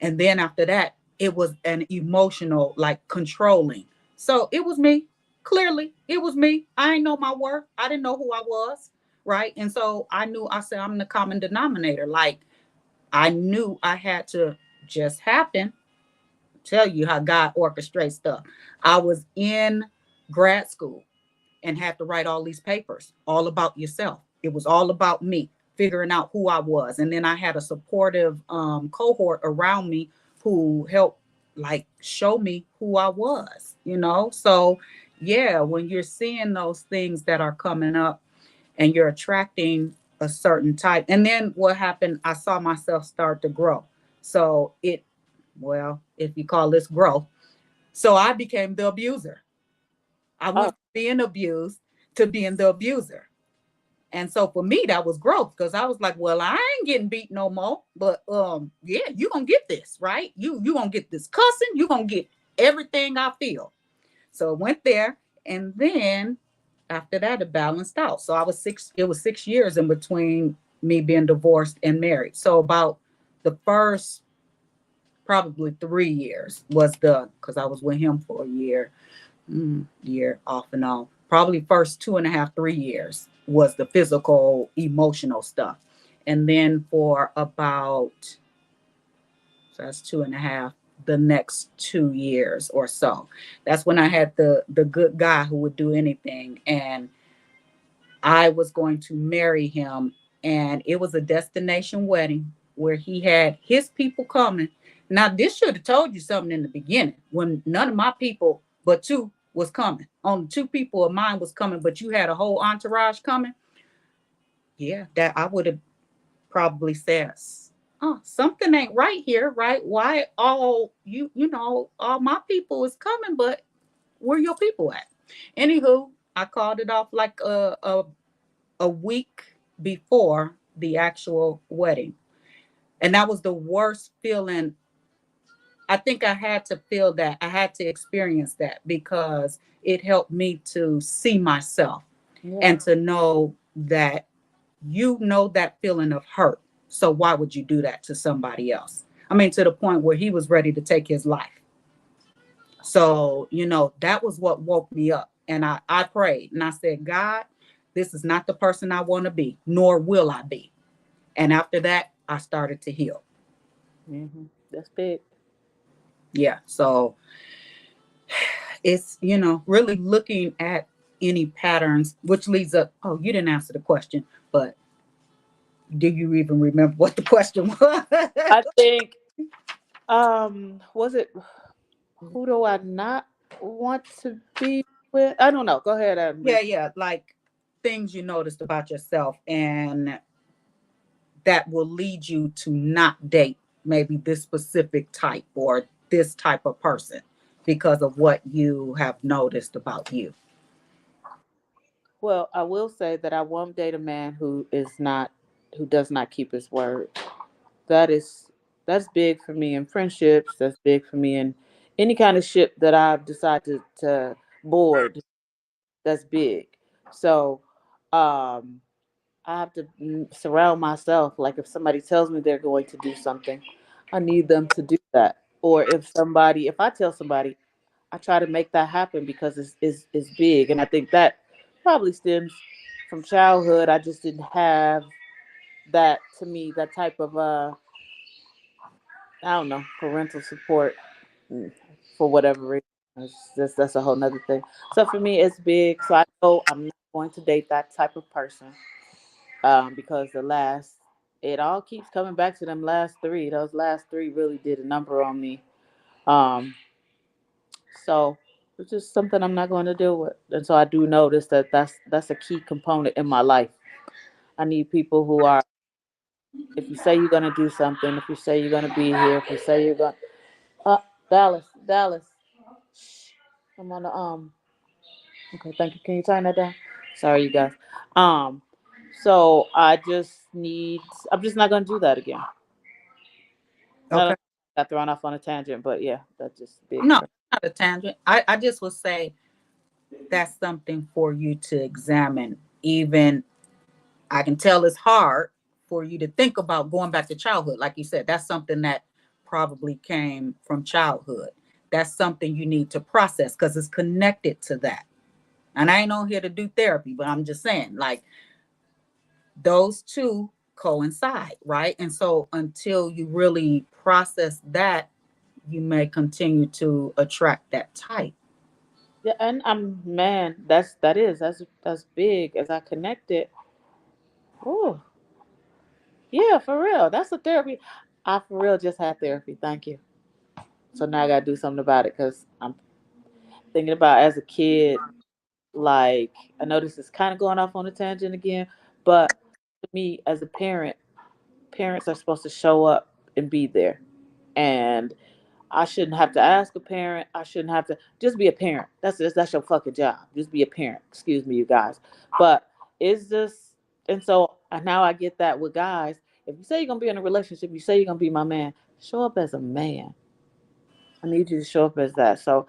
And then after that, it was an emotional, like controlling. So it was me. Clearly, it was me. I didn't know my worth. I didn't know who I was. Right. And so I knew I said I'm the common denominator. Like I knew I had to just happen. Tell you how God orchestrates stuff. I was in grad school and had to write all these papers all about yourself. It was all about me, figuring out who I was. And then I had a supportive cohort around me who helped like show me who I was, you know? So yeah, when you're seeing those things that are coming up and you're attracting a certain type. And then what happened, I saw myself start to grow. So well, if you call this growth, so I became the abuser. I went Oh, from being abused to being the abuser. And so for me, that was growth because I was like, well, I ain't getting beat no more. But yeah, you gonna get this, right? You gonna get this cussing, you gonna get everything I feel. So it went there, and then after that, it balanced out. So it was 6 years in between me being divorced and married. So about the first probably 3 years was because I was with him for a year off and on. Probably first 2.5, 3 years was the physical, emotional stuff. And then for about, so that's 2.5, the next 2 years or so. That's when I had the good guy who would do anything. And I was going to marry him. And it was a destination wedding where he had his people coming. Now, this should have told you something in the beginning when none of my people but two was coming. Only 2 people of mine was coming, but you had a whole entourage coming. Yeah, that I would have probably said, oh, something ain't right here, right? Why all all my people is coming, but where your people at? Anywho, I called it off like a week before the actual wedding. And that was the worst feeling. I think I had to feel that. I had to experience that because it helped me to see myself and to know that that feeling of hurt. So why would you do that to somebody else? I mean, to the point where he was ready to take his life. So, that was what woke me up. And I prayed and I said, God, this is not the person I want to be, nor will I be. And after that, I started to heal. Mm-hmm. That's big. Yeah. So it's, really looking at any patterns, which leads up. Oh, you didn't answer the question, but do you even remember what the question was? I think, was it, who do I not want to be with? I don't know. Go ahead. Yeah. Like things you noticed about yourself and that will lead you to not date maybe this specific type or this type of person because of what you have noticed about you. Well, I will say that I won't date a man who does not keep his word. That is that's big for me in friendships. That's big for me in any kind of ship that I've decided to board. That's big. So, um, I have to surround myself. Like if somebody tells me they're going to do something, I need them to do that. Or if I tell somebody, I try to make that happen because it's big. And I think that probably stems from childhood. I just didn't have that, to me, that type of I don't know, parental support, for whatever reason. That's a whole nother thing. So for me, it's big. So I know I'm not going to date that type of person, because it all keeps coming back to them last 3. Those last 3 really did a number on me. Um, so it's just something I'm not going to deal with. And so I do notice that that's a key component in my life. I need people who are, if you say you're going to do something, if you say you're going to be here, if you say you're going, Dallas, shh, I'm on the okay, thank you. Can you turn that down? Sorry, you guys. Um, so I'm just not going to do that again. I Okay. don't got thrown off on a tangent, but yeah, that's just big. No, not a tangent. I just would say that's something for you to examine. Even I can tell it's hard for you to think about going back to childhood. Like you said, that's something that probably came from childhood. That's something you need to process because it's connected to that. And I ain't on here to do therapy, but I'm just saying, like, those two coincide, right? And so until you really process that, you may continue to attract that type. Yeah, and I'm man, that's big. As I connect it, oh yeah, for real. That's a therapy. I for real just had therapy. Thank you. So now I gotta do something about it because I'm thinking about as a kid. Like I know this is kind of going off on a tangent again, but to me as a parent, parents are supposed to show up and be there, and I shouldn't have to ask a parent. I shouldn't have to just be a parent. That's your fucking job. Just be a parent. Excuse me, you guys. But it's just, and so now I get that with guys. If you say you're gonna be in a relationship, you say you're gonna be my man. Show up as a man. I need you to show up as that. So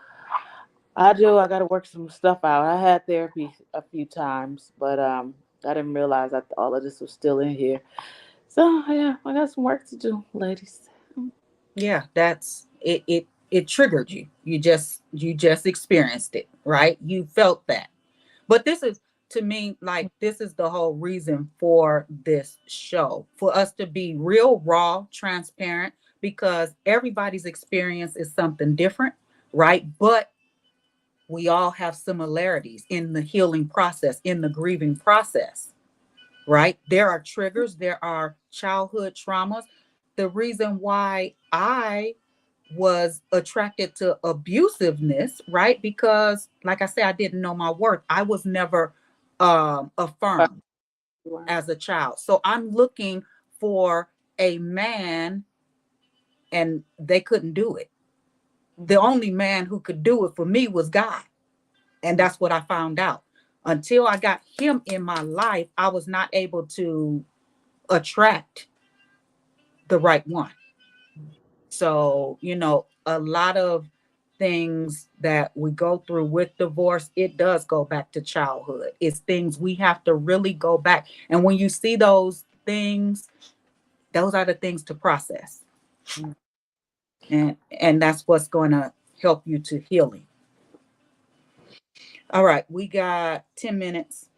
I do. I got to work some stuff out. I had therapy a few times, but I didn't realize that all of this was still in here. So yeah, I got some work to do, ladies. Yeah, that's it. It triggered you. You just experienced it, right? You felt that. But this is, to me, like, this is the whole reason for this show, for us to be real, raw, transparent, because everybody's experience is something different, right? But we all have similarities in the healing process, in the grieving process, right? There are triggers, there are childhood traumas. The reason why I was attracted to abusiveness, right? Because, like I said, I didn't know my worth. I was never affirmed as a child. So I'm looking for a man, and they couldn't do it. The only man who could do it for me was God. And that's what I found out. Until I got him in my life, I was not able to attract the right one. So, a lot of things that we go through with divorce, it does go back to childhood. It's things we have to really go back. And when you see those things, those are the things to process. And that's what's going to help you to healing. All right, we got 10 minutes.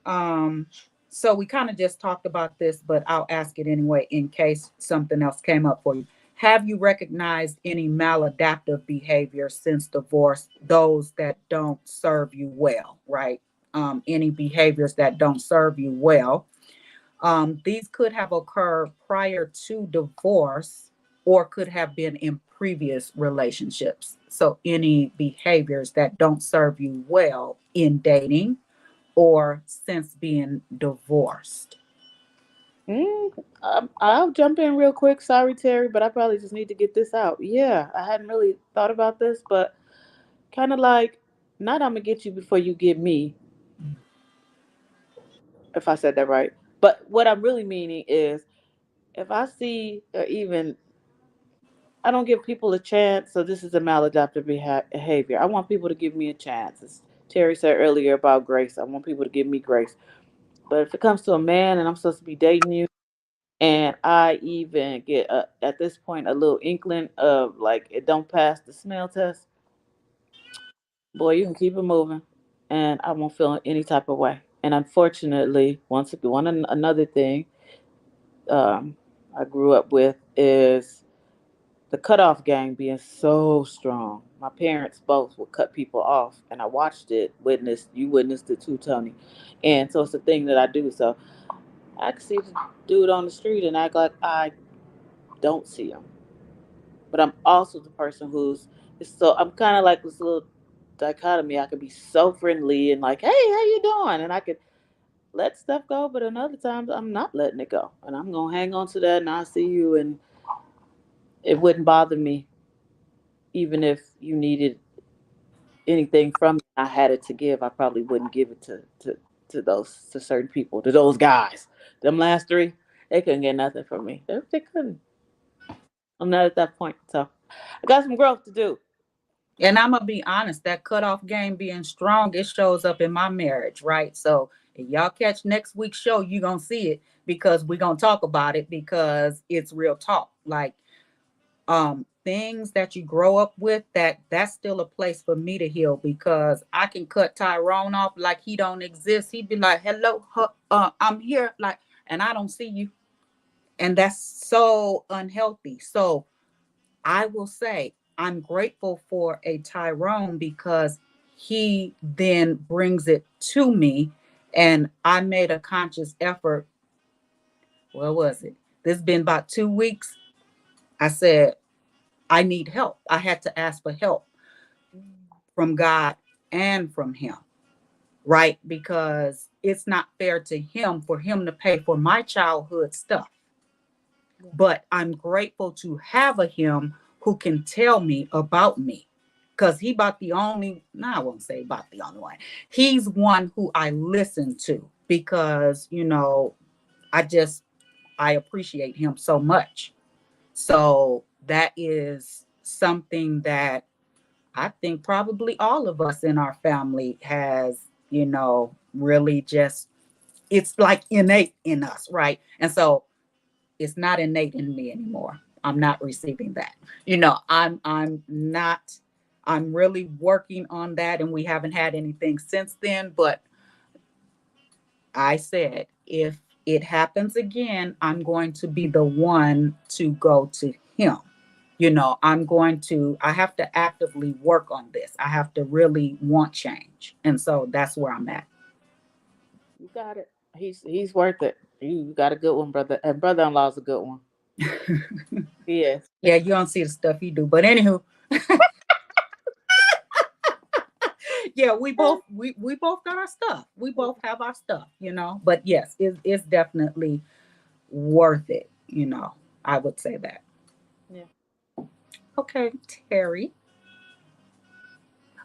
So we kind of just talked about this, but I'll ask it anyway in case something else came up for you. Have you recognized any maladaptive behavior since divorce, those that don't serve you well, right? Any behaviors that don't serve you well. These could have occurred prior to divorce or could have been in previous relationships. So any behaviors that don't serve you well in dating or since being divorced. I'll jump in real quick. Sorry, Terry, but I probably just need to get this out. Yeah, I hadn't really thought about this, but kind of like, not I'm going to get you before you get me, if I said that right. But what I'm really meaning is, if I see, or even, I don't give people a chance, so this is a maladaptive behavior. I want people to give me a chance. As Terry said earlier about grace, I want people to give me grace. But if it comes to a man and I'm supposed to be dating you, and I even get at this point a little inkling of like it don't pass the smell test, boy, you can keep it moving, and I won't feel any type of way. And unfortunately, another thing I grew up with is the cutoff gang being so strong. My parents both would cut people off, and I watched it. You witnessed it too, Tony. And so it's a thing that I do. So I can see the dude on the street and act like I don't see him. But I'm also the person I'm kind of like this little dichotomy. I could be so friendly and like, hey, how you doing? And I could let stuff go, but another times I'm not letting it go. And I'm going to hang on to that, and I'll see you, and it wouldn't bother me even if you needed anything from me. I had it to give. I probably wouldn't give it to certain people, to those guys. Them last three, they couldn't get nothing from me. They couldn't. I'm not at that point. So I got some growth to do. And I'm going to be honest, that cutoff game being strong, it shows up in my marriage, right? So if y'all catch next week's show, you're going to see it because we're going to talk about it because it's real talk. Like things that you grow up with, that's still a place for me to heal, because I can cut Tyrone off like he don't exist. He'd be like, hello, I'm here, like, and I don't see you. And that's so unhealthy. So I will say I'm grateful for a Tyrone because he then brings it to me, and I made a conscious effort. What was it? This has been about 2 weeks. I said, I need help. I had to ask for help from God and from him, right? Because it's not fair to him for him to pay for my childhood stuff. But I'm grateful to have a him who can tell me about me, because he about the only, no, I won't say about the only one. He's one who I listen to because, I appreciate him so much. So that is something that I think probably all of us in our family has, really just, it's like innate in us, right? And so it's not innate in me anymore. I'm not receiving that. I'm really working on that, and we haven't had anything since then. But I said, if it happens again, I'm going to be the one to go to him. I have to actively work on this. I have to really want change. And so that's where I'm at. You got it. He's worth it. You got a good one, brother. And brother-in-law's a good one. Yes. Yeah, you don't see the stuff he do. But anywho, Yeah, we both got our stuff. We both have our stuff, But yes, it's definitely worth it, I would say that. Yeah. Okay, Terry.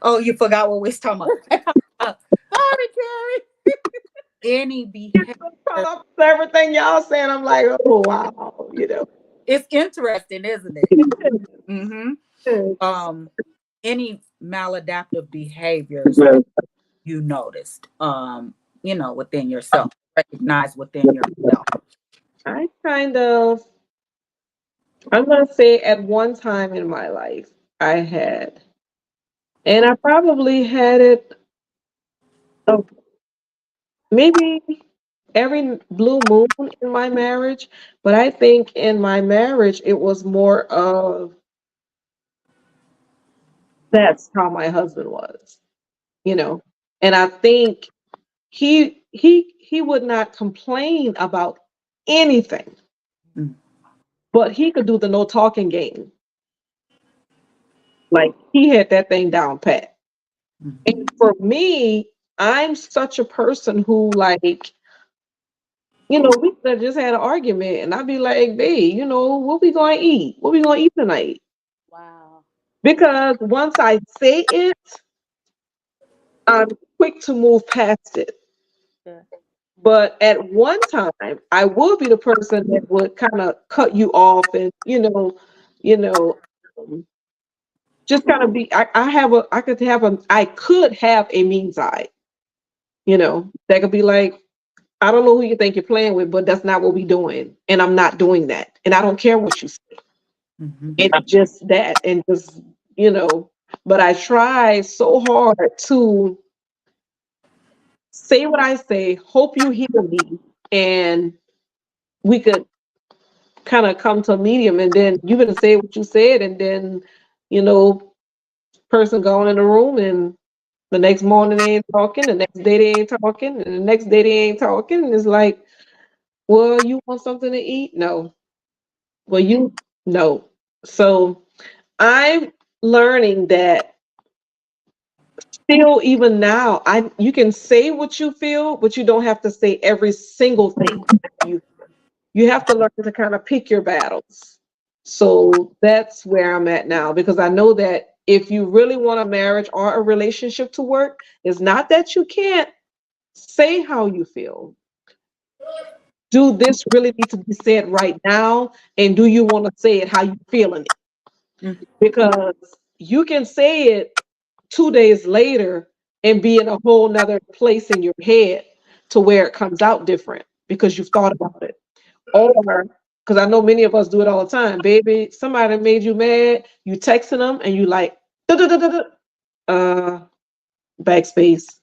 Oh, you forgot what we was talking about. Sorry, Terry. Any behavior. Caught up with everything y'all saying. I'm like, oh wow, It's interesting, isn't it? Mm-hmm. Any maladaptive behaviors you noticed, within yourself, recognize within yourself. I I'm gonna say at one time in my life I had, and I probably had it uh, maybe every blue moon in my marriage, but I think in my marriage it was more of that's how my husband was, you know. And I think he would not complain about anything, Mm. but he could do the no talking game. Like he had that thing down pat. Mhm. And for me, I'm such a person who like, we could have just had an argument and I'd be like, babe, what we gonna eat? What we gonna eat tonight? Wow. Because once I say it, I'm quick to move past it. Yeah. But at one time, I would be the person that would kind of cut you off and, you know, um, just kind of be, I could have a mean side, that could be like, I don't know who you think you're playing with, but that's not what we're doing. And I'm not doing that. And I don't care what you say. Mhm. It's just that. And just, but I try so hard to say what I say, hope you hear me, and we could kind of come to a medium. And then you're going to say what you said. And then, you know, person going in the room and the next morning they ain't talking, the next day they ain't talking, and the next day they ain't talking. And it's like, well, you want something to eat? No. Well, no. So I'm learning that still even now, you can say what you feel, but you don't have to say every single thing. You have to learn to kind of pick your battles. So that's where I'm at now because I know that if you really want a marriage or a relationship to work, it's not that you can't say how you feel. Do this really need to be said right now? And do you want to say it how you feeling it? Mhm. Because you can say it 2 days later and be in a whole nother place in your head to where it comes out different because you've thought about it. Or because I know many of us do it all the time, baby. Somebody made you mad, you texting them and you like "Duh, duh, duh, duh, duh." uh backspace.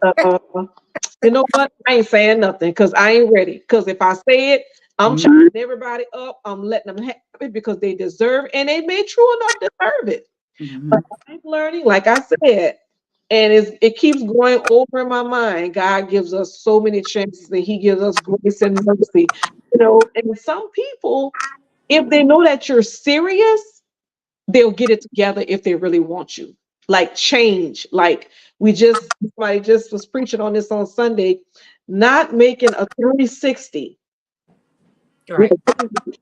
Uh, you know what? I ain't saying nothing because I ain't ready. Because if I say it, I'm shutting everybody up. I'm letting them have it because they deserve and they may true enough deserve it. But Mhm. I'm learning, like I said, and it keeps going over in my mind. God gives us so many chances and He gives us grace and mercy. And some people, if they know that you're serious, they'll get it together if they really want you. Like change. Like somebody just was preaching on this on Sunday, not making a 360. Right.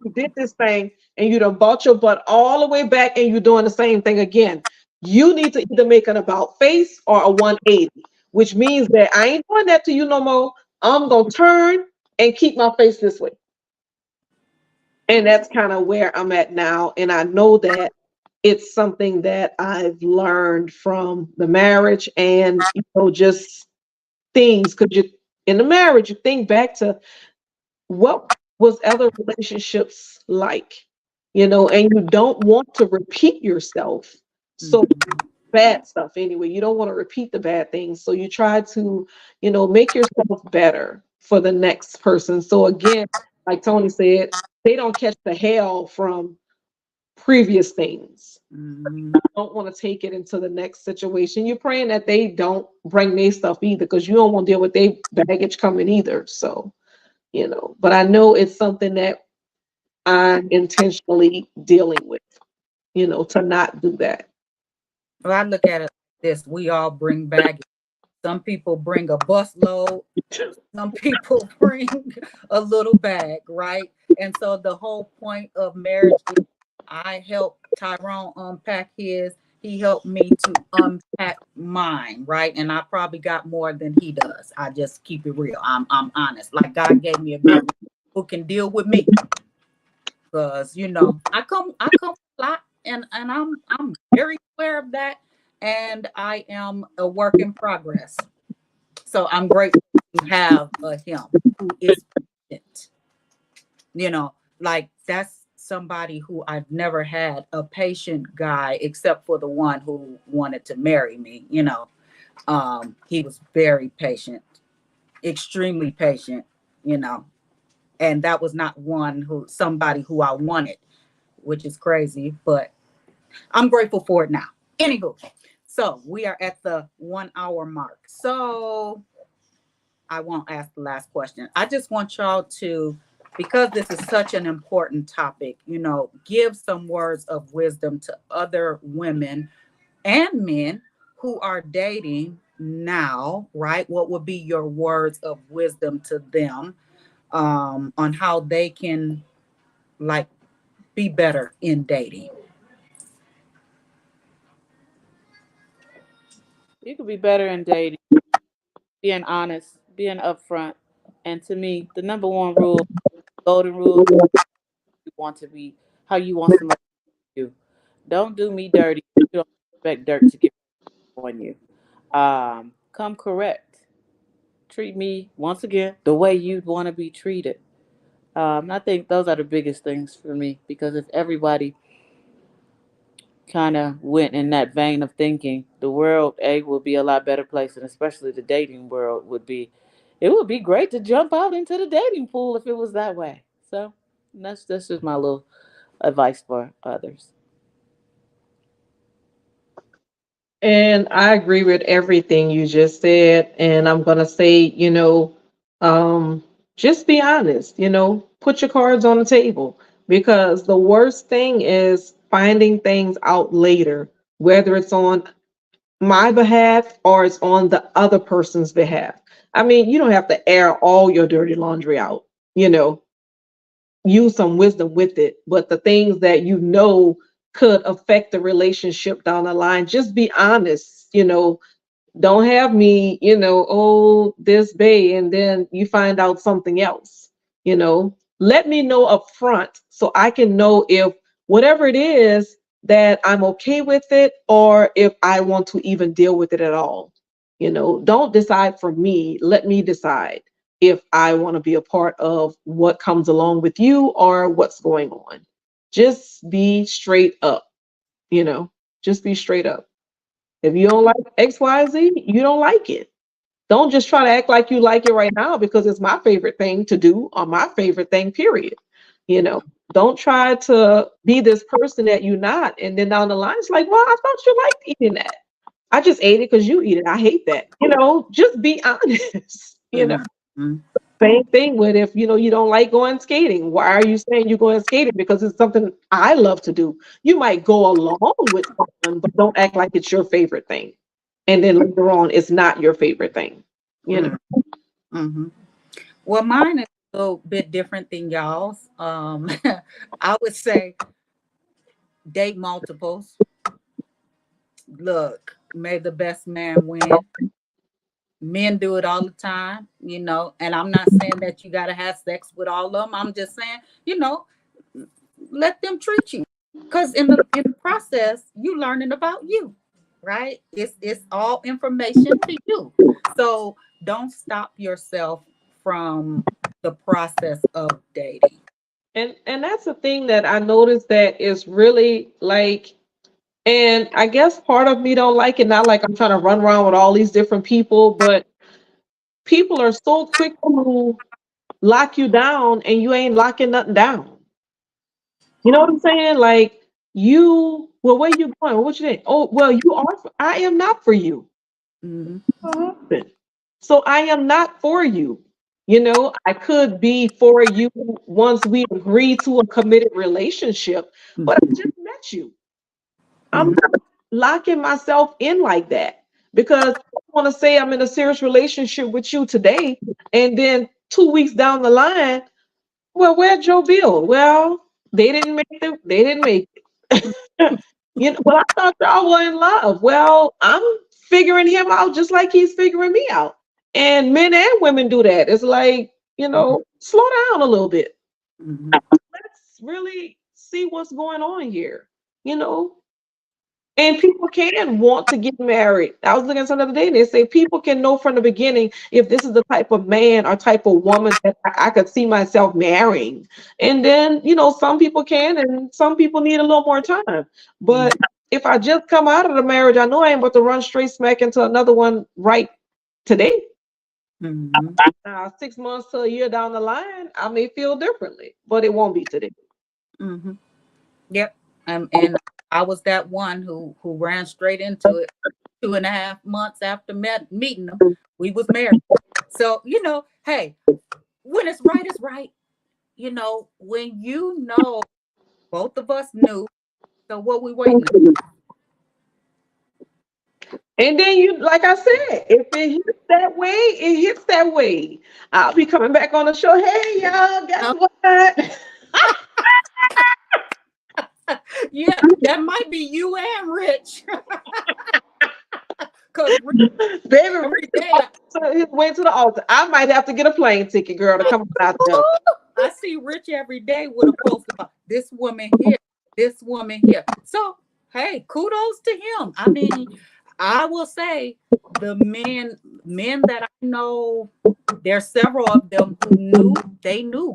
You did this thing and you done bought your butt all the way back and you're doing the same thing again. You need to either make an about face or a 180, which means that I ain't doing that to you no more. I'm going to turn and keep my face this way. And that's kind of where I'm at now. And I know that it's something that I've learned from the marriage and, just things. Because in the marriage, you think back to what was other relationships like, and you don't want to repeat yourself. So Mhm. bad stuff anyway. You don't want to repeat the bad things. So you try to, make yourself better for the next person. So again, like Tony said, they don't catch the hell from previous things. Mhm. Don't want to take it into the next situation. You're praying that they don't bring their stuff either because you don't want to deal with their baggage coming either. So, but I know it's something that I'm intentionally dealing with. to not do that. Well, I look at it like this: we all bring baggage. Some people bring a busload. Some people bring a little bag, right? And so the whole point of marriage is I help Tyrone unpack his. He helped me to unpack mine, right? And I probably got more than he does. I just keep it real. I'm honest. Like God gave me a good man who can deal with me. Because I come a lot, and I'm very aware of that. And I am a work in progress. So I'm grateful to have him who is patient. Like that's somebody who I've never had a patient guy except for the one who wanted to marry me. He was very patient, extremely patient. You know, and that was not somebody who I wanted, which is crazy, but I'm grateful for it now. Anywho, so we are at the 1 hour mark. So I won't ask the last question. I just want y'all to, because this is such an important topic, give some words of wisdom to other women and men who are dating now, right? What would be your words of wisdom to them on how they can like be better in dating? You could be better in dating, being honest, being upfront. And to me, the number one rule, golden rule, you want to be how you want somebody to do you. Don't do me dirty. You don't expect dirt to get on you. Come correct. Treat me once again the way you'd want to be treated. I think those are the biggest things for me because if everybody kind of went in that vein of thinking, the world would be a lot better place, and especially the dating world would be. It would be great to jump out into the dating pool if it was that way. So that's just my little advice for others. And I agree with everything you just said. And I'm going to say, um, just be honest, put your cards on the table because the worst thing is finding things out later, whether it's on my behalf or it's on the other person's behalf. I mean, you don't have to air all your dirty laundry out, you know, use some wisdom with it. But the things that could affect the relationship down the line, just be honest, don't have me, oh, this bay, and then you find out something else, let me know up front so I can know if whatever it is that I'm okay with it or if I want to even deal with it at all. Don't decide for me. Let me decide if I want to be a part of what comes along with you or what's going on. Just be straight up, you know, just be straight up. If you don't like XYZ, you don't like it. Don't just try to act like you like it right now because it's my favorite thing to do or my favorite thing, period. You know, don't try to be this person that you're not. And then down the line, it's like, well, I thought you liked eating that. I just ate it because you eat it. I hate that. Just be honest. Mm-hmm. Same thing with if you don't like going skating. Why are you saying you're going skating? Because it's something I love to do. You might go along with someone, but don't act like it's your favorite thing. And then later on, it's not your favorite thing. You know. Mm-hmm. Well, mine is a little bit different than y'all's. I would say date multiples. Look, may the best man win. Men do it all the time, and I'm not saying that you got to have sex with all of them. I'm just saying, let them treat you. Because in the process, you learning about you, right? It's all information to you. So don't stop yourself from the process of dating. And that's the thing that I noticed that is really like, and I guess part of me don't like it. Not like I'm trying to run around with all these different people, but people are so quick to lock you down, and you ain't locking nothing down. You know what I'm saying? Like well, where you going? What you think? Oh, well, I am not for you. Mm-hmm. Husband. So I am not for you. I could be for you once we agree to a committed relationship, but I just met you. I'm not locking myself in like that because I want to say I'm in a serious relationship with you today, and then 2 weeks down the line, well, where'd Joe Bill? Well, they didn't make it. They didn't make it. Well, I thought y'all were in love. Well, I'm figuring him out just like he's figuring me out. And men and women do that. It's like, slow down a little bit. Mhm. Let's really see what's going on here, you know? And people can want to get married. I was looking at something the other day and they say people can know from the beginning if this is the type of man or type of woman that I could see myself marrying. And then, some people can and some people need a little more time. But if I just come out of the marriage, I know I ain't about to run straight smack into another one right today. Mhm. 6 months to a year down the line, I may feel differently, but it won't be today. Mhm. Yep. And I was that one who ran straight into it. 2.5 months after meeting them, we was married. So hey, when it's right, it's right. When both of us knew. So what we waiting on? And then like I said, if it hits that way, it hits that way. I'll be coming back on the show. Hey, y'all, guess what? Yeah, that might be you and Rich. Because Baby, every day his way to the altar. I might have to get a plane ticket, girl, to come out there. I see Rich every day with a post about this woman here, this woman here. So hey, kudos to him. I mean, I will say the men that I know, there's several of them who knew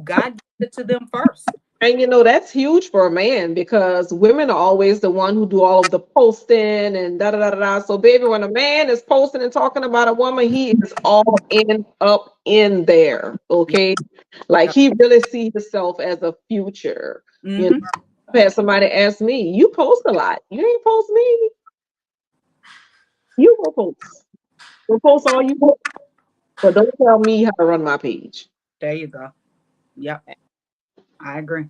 God gave it to them first. And that's huge for a man because women are always the one who do all of the posting and da da da da. So, baby, when a man is posting and talking about a woman, he is all up in there. Okay, like he really sees himself as a future. Mhm. I've had somebody ask me, "You post a lot. You ain't post me. You go post. Go post all you want, but don't tell me how to run my page." There you go. Yep, I agree.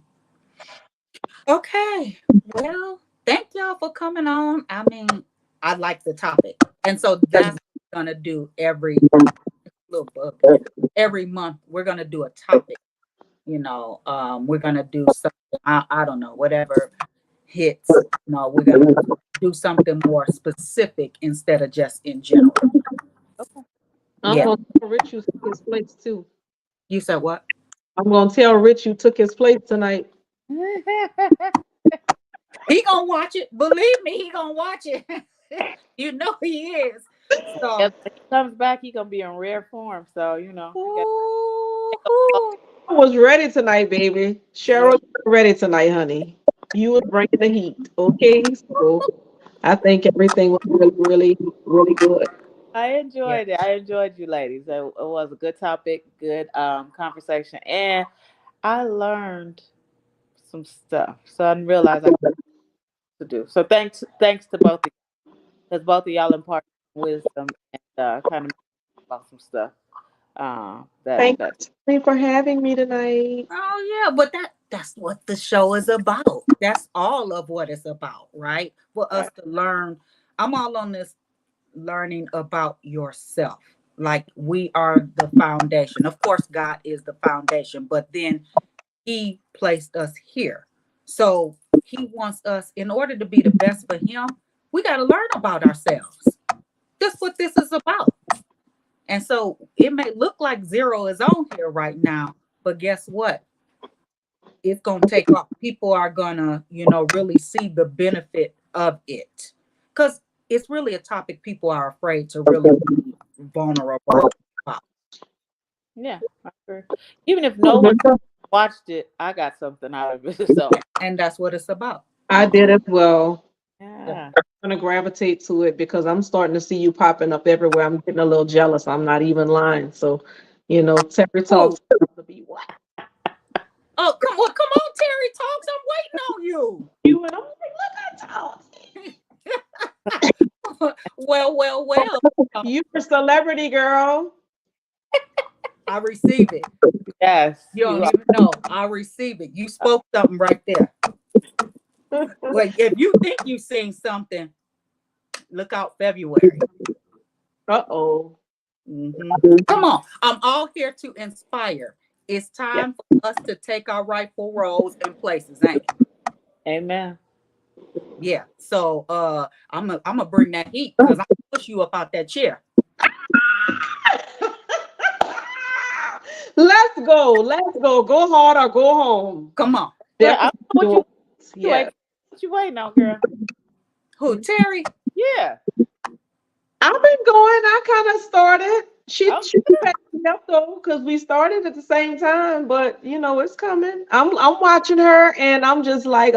Okay. Well, thank y'all for coming on. I mean, I like the topic. And so that's what we're gonna do every month. We're gonna do a topic. We're gonna do something, I don't know, whatever hits. No, we're gonna do something more specific instead of just in general. I'm Yeah. gonna tell Rich you took his place too. You said what? I'm gonna tell Rich you took his place tonight. He gonna watch it. Believe me, he gonna watch it. He is. So If he comes back, he gonna be in rare form. So I was ready tonight, baby. Cheryl, you were ready tonight, honey. You was bringing the heat. Okay, so I think everything was really, really, really good. I enjoyed it. I enjoyed you ladies. It was a good topic, good conversation, and I learned some stuff. So I didn't realize I to do. So thanks to both of you, because both of y'all imparted wisdom and kind of about some stuff. Thank you for having me tonight. Oh yeah, but that's what the show is about. That's all of what it's about, right? For us to learn. I'm all on this learning about yourself. Like we are the foundation. Of course, God is the foundation, but then he placed us here. So he wants us, in order to be the best for him, we got to learn about ourselves. That's what this is about. And so it may look like zero is on here right now, but guess what? It's going to take off. People are going to, really see the benefit of it. Because it's really a topic people are afraid to really be vulnerable about. Yeah, I agree. Even if no one watched it, I got something out of it. So, and that's what it's about. I did as well. Yeah. I'm gonna gravitate to it because I'm starting to see you popping up everywhere. I'm getting a little jealous. I'm not even lying. So, Terry Talks to be what? Oh, come on, Terry Talks. I'm waiting on you. You and I'm like, look at Talks. Well. You're a celebrity, girl. I receive it. Yes. You don't even know. I receive it. You spoke something right there. Well, if you think you've seen something, look out February. Uh-oh. Come on. I'm all here to inspire. It's time for us to take our rightful roles and places, ain't it? Amen. Yeah. So I'm gonna bring that heat because I'm gonna push you up out that chair. Let's go. Let's go. Go hard or go home. Come on. Yeah, I don't know what Yeah. what you waiting on, girl? Who, Terry? Yeah. I've been going. I kind of started. She Oh. passed me up though, because we started at the same time. But you know, it's coming. I'm watching her, and I'm just like,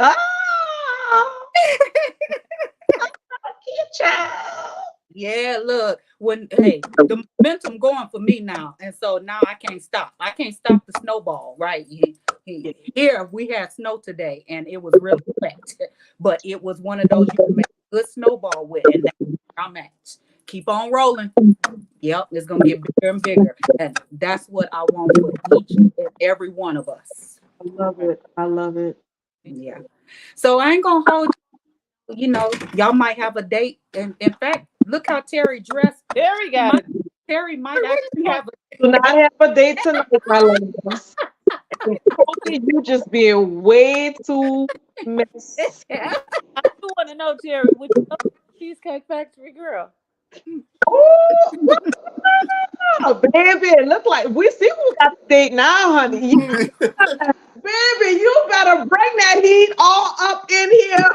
child. Yeah, look, hey, the momentum going for me now. And so now I can't stop. I can't stop the snowball, right? Here we had snow today and it was really wet, but it was one of those you can make a good snowball with, and that's where I'm at. Keep on rolling. Yep, it's gonna get bigger and bigger. And that's what I want for each and every one of us. I love it. I love it. Yeah. So I ain't gonna hold you. You know, y'all might have a date. And in fact, look how Terry dressed. Terry got it. Terry might actually have Do not have a date tonight, my ladies. Cody, you just being way too messy. a I do want to know, Terry, would you know Cheesecake Factory girl? Oh, baby, look like we see who got the date now, honey. Baby, you better bring that heat all up in here.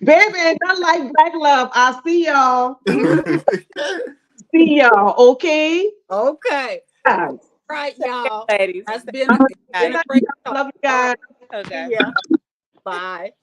Baby, not like Black Love. I see y'all. See y'all, okay? Okay. Guys. Right, y'all. Ladies. That's been a great Love you guys. Okay. Yeah. Bye.